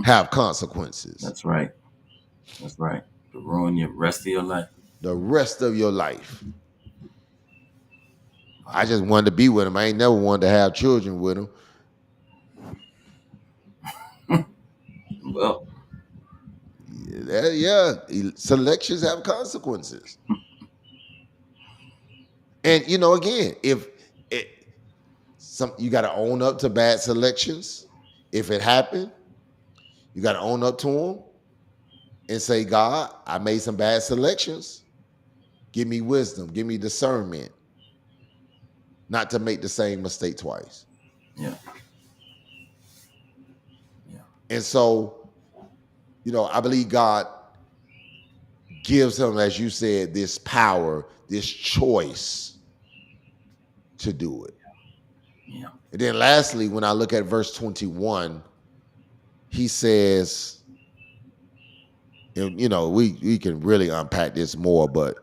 have consequences. That's right. That's right. To ruin your rest of your life. The rest of your life. I just wanted to be with him. I ain't never wanted to have children with him. Well, Yeah, selections have consequences. And again, if it, you got to own up to bad selections. If it happened, you got to own up to them and say, God, I made some bad selections. Give me wisdom, give me discernment, not to make the same mistake twice. yeah. Yeah. And so, I believe God gives him, as you said, this power, this choice to do it. Yeah. And then lastly, when I look at verse 21, he says, and we can really unpack this more, but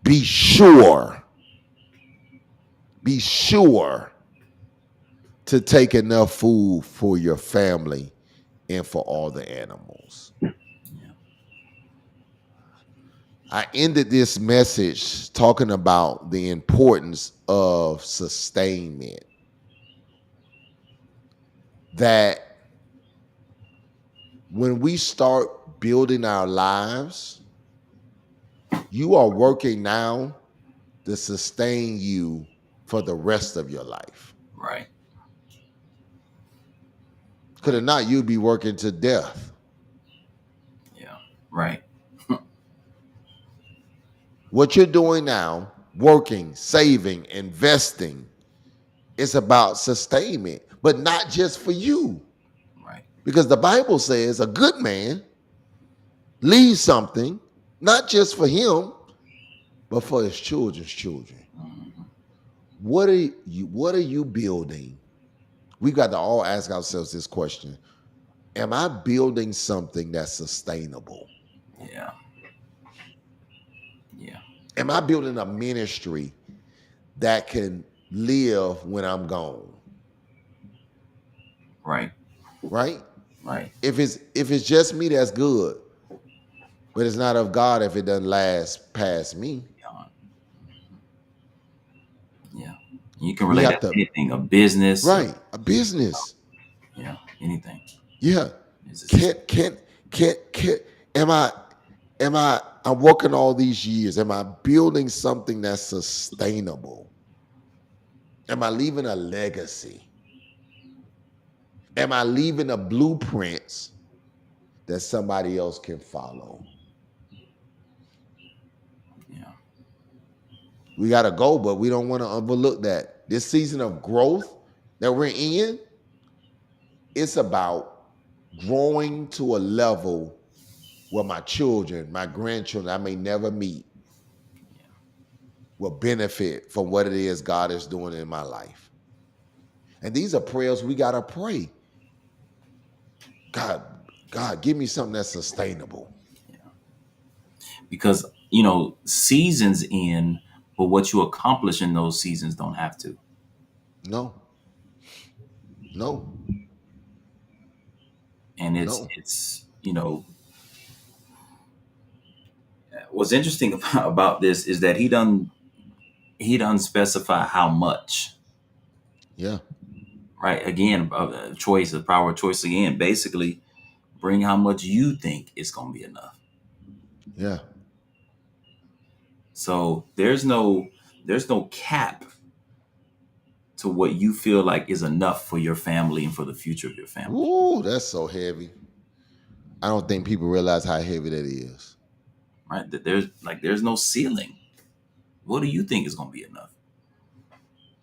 be sure to take enough food for your family and for all the animals. Yeah. I ended this message talking about the importance of sustainment. That when we start building our lives, you are working now to sustain you for the rest of your life. Right. Could it not, you'd be working to death. Yeah. Right. What you're doing now, working, saving, investing, it's about sustainment, but not just for you. Right. Because the Bible says a good man leaves something, not just for him, but for his children's children. Mhm. What are you building? We've got to all ask ourselves this question. Am I building something that's sustainable? Yeah. Yeah. Am I building a ministry that can live when I'm gone? Right. Right? Right. If it's just me, that's good. But it's not of God if it doesn't last past me. Beyond. Yeah. You can We relate have that to to, anything, a business. right, a business. Yeah. Anything. Yeah. It's just, Can't am I I'm working all these years. Am I building something that's sustainable? Am I leaving a legacy? Am I leaving a blueprints that somebody else can follow? Yeah. We got to go, but we don't want to overlook that. This season of growth that we're in, it's about growing to a level where my children, my grandchildren, I may never meet, will benefit from what it is God is doing in my life. And these are prayers we got to pray. God, God, give me something that's sustainable. Because seasons end, but what you accomplish in those seasons don't have to. No, no, And it's no. it's what's interesting about this is that he done specify how much. Yeah, Right, again, choice, the power of choice again. Basically, bring how much you think is going to be enough. yeah. So there's no cap to what you feel like is enough for your family and for the future of your family. Ooh, that's so heavy. I don't think people realize how heavy that is. Right, that there's no ceiling. What do you think is going to be enough?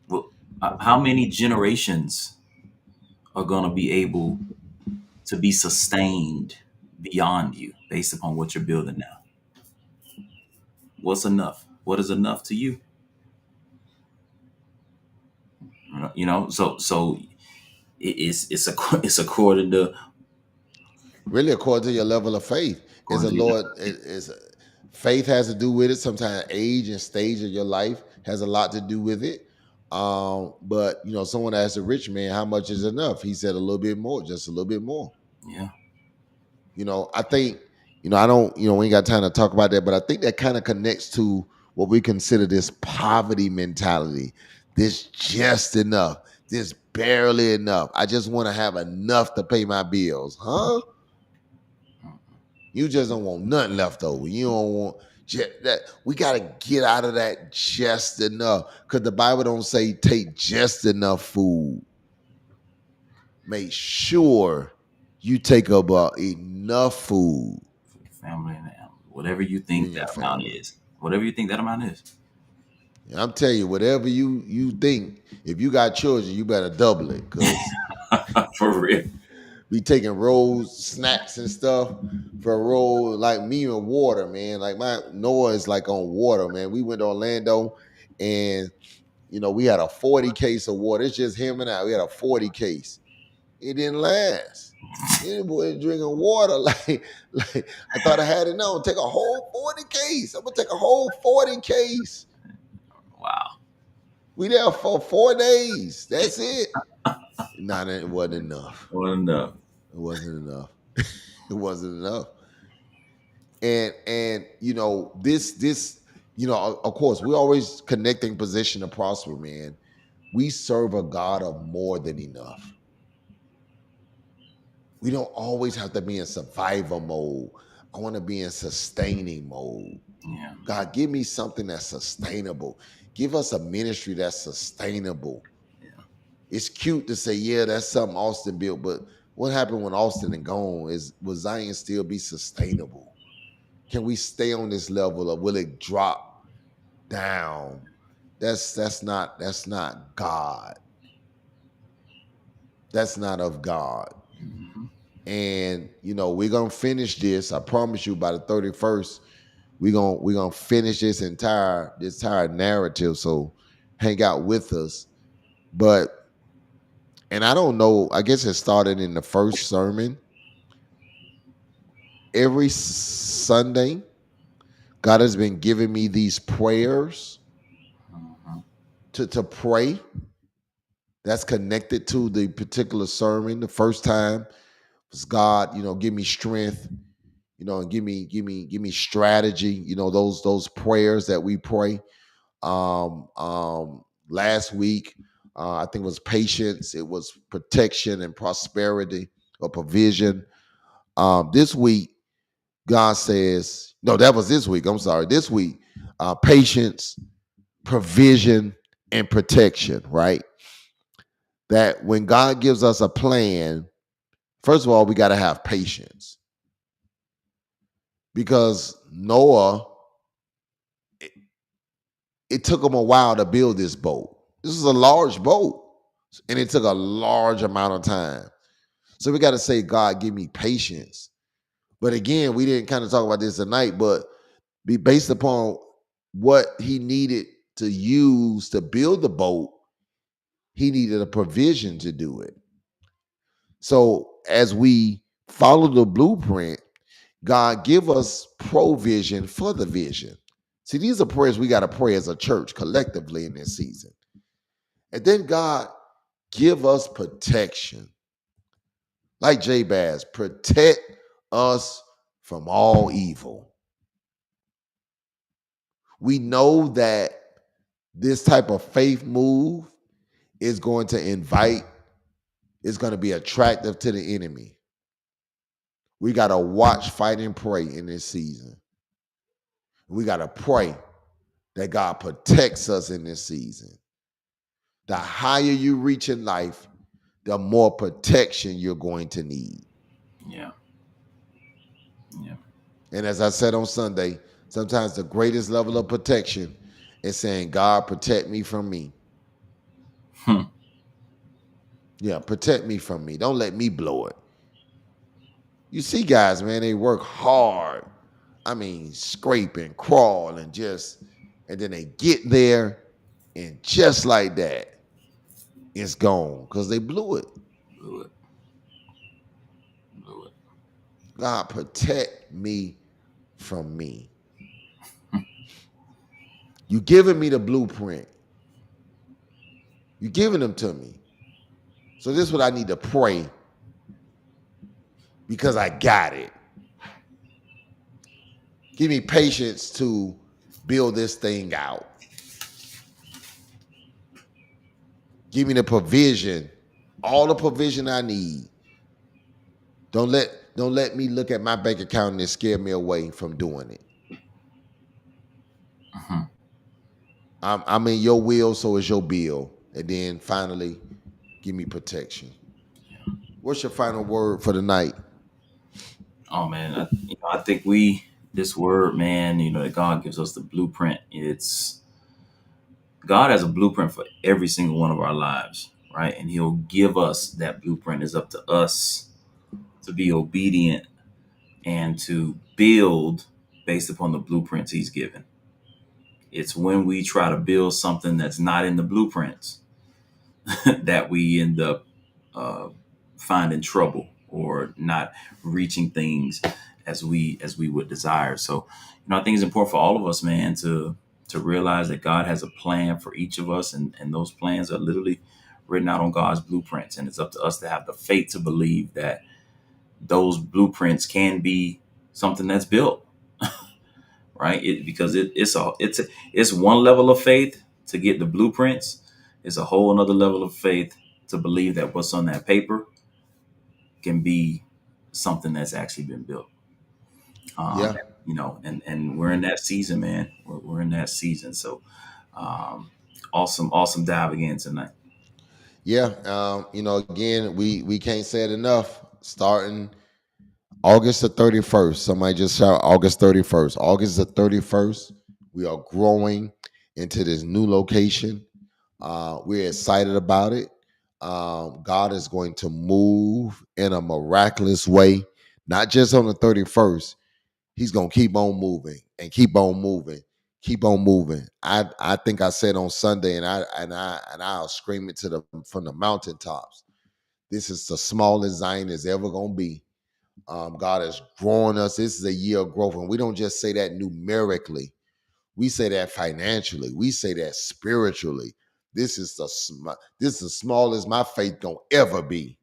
Well, how many generations are going to be able to be sustained beyond you based upon what you're building now? What's enough? What is enough to you? So it's it's according to Really, according to your level of faith, is according a to your Lord faith. is faith has to do with it. Sometimes age and stage of your life has a lot to do with it. But someone asked a rich man, "How much is enough?" He said, "A little bit more, just a little bit more." Yeah, I think, I don't, we ain't got time to talk about that, but I think that kind of connects to what we consider this poverty mentality, this just enough, this barely enough. I just want to have enough to pay my bills, huh? You just don't want nothing left over. You don't want just that. We got to get out of that just enough, because the Bible don't say take just enough food. Make sure you take about enough food for your family and whatever you for you think and your that amount family. is. Whatever you think that amount is. And I'm telling you, whatever you think, if you got children, you better double it, because For real. be taking rolls, snacks and stuff for a roll, like me and water, man. Like my Noah is like on water, man. We went to Orlando and we had a 40 case of water. It's just him and I. We had a 40 case. It didn't last. Anybody drinking water, like I thought I had it now. Take a whole 40 case. I'm gonna take a whole 40 case. Wow. We there for 4 days. That's it. Nah, it wasn't enough. Well enough. It wasn't enough. It wasn't enough. And this of course we're always connecting position to prosper, man. We serve a God of more than enough. We don't always have to be in survival mode. I want to be in sustaining mode. Yeah. God, give me something that's sustainable. Give us a ministry that's sustainable. Yeah. It's cute to say, yeah, that's something Austin built, but what happened when Austin and gone? Will Zion still be sustainable? Can we stay on this level, or will it drop down? That's not God. That's not of God. Mhm. And we're gonna finish this. I promise you, by the 31st, we're gonna finish this entire narrative. So hang out with us. But and I don't know, I guess it started in the first sermon. Every Sunday, God has been giving me these prayers Mhm. to pray that's connected to the particular sermon. The first time was God, give me strength, and give me strategy. Those prayers that we pray. Last week, I think it was patience. It was protection and prosperity or provision. This week, God says, no, that was this week. I'm sorry. This week, patience, provision, and protection, right? That when God gives us a plan, first of all, we got to have patience because Noah, it took him a while to build this boat. This is a large boat, and it took a large amount of time. So we got to say, God, give me patience. But again, we didn't kind of talk about this tonight, but be based upon what he needed to use to build the boat, he needed a provision to do it. So as we follow the blueprint, God give us provision for the vision. See, these are prayers we got to pray as a church collectively in this season. And then God give us protection. Like Jabez, protect us from all evil. We know that this type of faith move is going to invite, is going to be attractive to the enemy. We got to watch, fight, and pray in this season. We got to pray that God protects us in this season. The higher you reach in life, the more protection you're going to need. Yeah. Yeah. And as I said on Sunday, sometimes the greatest level of protection is saying, God, protect me from me. Yeah, protect me from me. Don't let me blow it. You see guys, man, they work hard. I mean, scrape and crawl and then they get there and just like that, it's gone because they blew it. Blew it. Blew it. God, protect me from me. You giving me the blueprint. You giving them to me. So this is what I need to pray because I got it. Give me patience to build this thing out. Give me the provision, all the provision I need. Don't let me look at my bank account and it scare me away from doing it. I'm in your will, so is your bill. And then finally, give me protection. What's your final word for the night? Oh man, I think this word, man, that God gives us the blueprint. It's God has a blueprint for every single one of our lives, right? And He'll give us that blueprint. It's up to us to be obedient and to build based upon the blueprints He's given. It's when we try to build something that's not in the blueprints that we end up uh, finding trouble or not reaching things as we would desire. So, I think it's important for all of us, man, to realize that God has a plan for each of us, and those plans are literally written out on God's blueprints, and it's up to us to have the faith to believe that those blueprints can be something that's built, right? Because it's one level of faith to get the blueprints. It's a whole another level of faith to believe that what's on that paper can be something that's actually been built. Yeah. And we're in that season, man. We're in that season. So, um, awesome dive again tonight. Yeah. Again, we can't say it enough. Starting August the 31st. Somebody just shout August 31st. August the 31st. We are growing into this new location. We're excited about it. God is going to move in a miraculous way, not just on the 31st. He's going to keep on moving and keep on moving, keep on moving. I think I said on Sunday, and I'll scream it from the mountaintops. This is the smallest Zion is ever going to be. God is growing us. This is a year of growth, and we don't just say that numerically. We say that financially. We say that spiritually. This is the smallest my faith gonna ever be.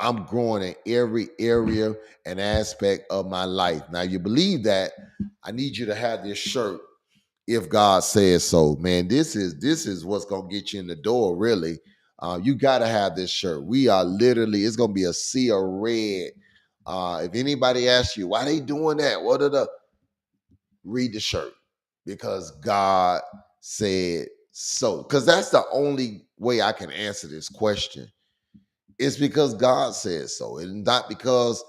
I'm growing in every area and aspect of my life. Now, you believe that? I need you to have this shirt. If God says so, man, this is what's gonna get you in the door. Really, you gotta have this shirt. We are literally. It's gonna be a sea of red. If anybody asks you why they doing that, what are the read the shirt because God said so. Because that's the only way I can answer this question. It's because God says so, and not because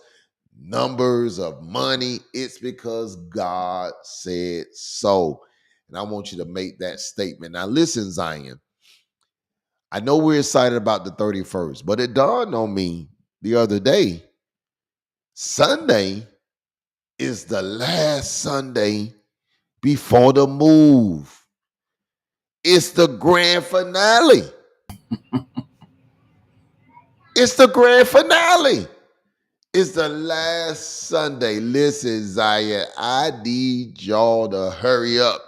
numbers of money. It's because God said so. And I want you to make that statement. Now, listen, Zion, I know we're excited about the 31st, but it dawned on me the other day Sunday is the last Sunday before the move. It's the grand finale. It's the grand finale. It's the last Sunday. Listen, Zion, I need y'all to hurry up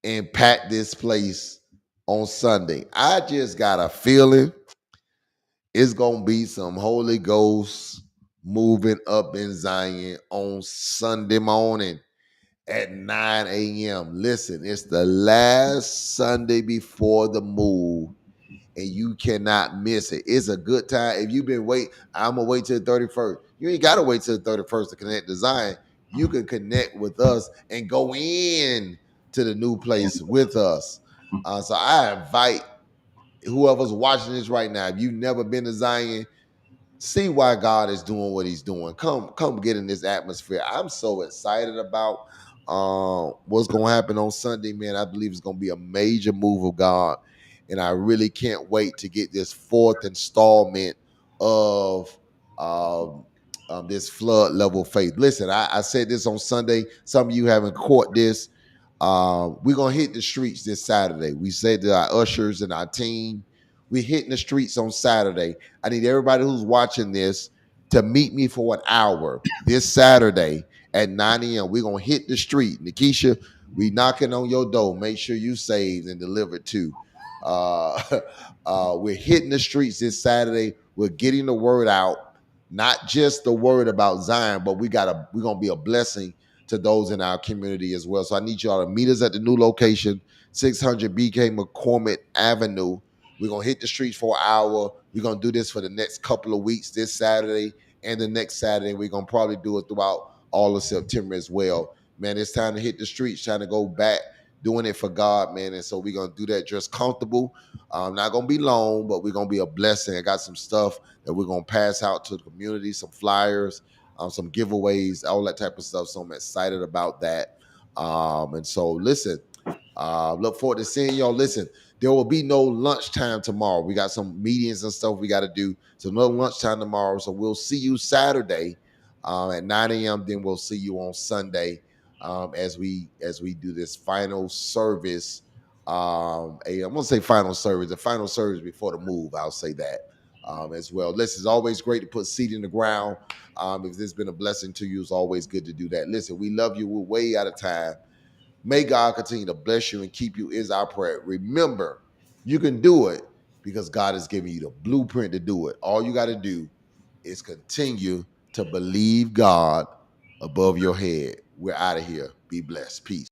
and pack this place on Sunday. I just got a feeling it's going to be some Holy Ghost moving up in Zion on Sunday morning at 9 a.m. Listen, it's the last Sunday before the move, and you cannot miss it. It's a good time. If you've been I'm gonna wait till the 31st. You ain't gotta wait till the 31st to connect to Zion. You can connect with us and go in to the new place with us. So I invite whoever's watching this right now, if you've never been to Zion, see why God is doing what he's doing. Come get in this atmosphere. I'm so excited about what's going to happen on Sunday, man. I believe it's going to be a major move of God, and I really can't wait to get this fourth installment of this flood level faith. Listen, I said this on Sunday. Some of you haven't caught this. We're going to hit the streets this Saturday. We said to our ushers and our team, we're hitting the streets on Saturday. I need everybody who's watching this to meet me for an hour this Saturday at 9 a.m. We're going to hit the street. Nikisha, we knocking on your door. Make sure you saved and delivered too. We're hitting the streets this Saturday. We're getting the word out. Not just the word about Zion, but we're gonna be a blessing to those in our community as well. So I need y'all to meet us at the new location, 600 BK McCormick Avenue. We're gonna hit the streets for an hour. We're gonna do this for the next couple of weeks, this Saturday and the next Saturday. We're gonna probably do it throughout all of September as well. Man, it's time to hit the streets, trying to go back, doing it for God, man. And so we're gonna do that just comfortable. Not gonna be long, but we're gonna be a blessing. I got some stuff that we're gonna pass out to the community, some flyers, some giveaways, all that type of stuff. So I'm excited about that. And so listen, look forward to seeing y'all. Listen, there will be no lunchtime tomorrow. We got some meetings and stuff we got to do. So no lunchtime tomorrow. So we'll see you Saturday at 9 a.m. Then we'll see you on Sunday as we do this final service. I'm gonna say final service, the final service before the move. I'll say that as well. Listen, it's always great to put seed in the ground. If this has been a blessing to you, it's always good to do that. Listen, we love you. We're way out of time. May God continue to bless you and keep you is our prayer. Remember, you can do it because God has given you the blueprint to do it. All you got to do is continue to believe God above your head. We're out of here. Be blessed. Peace.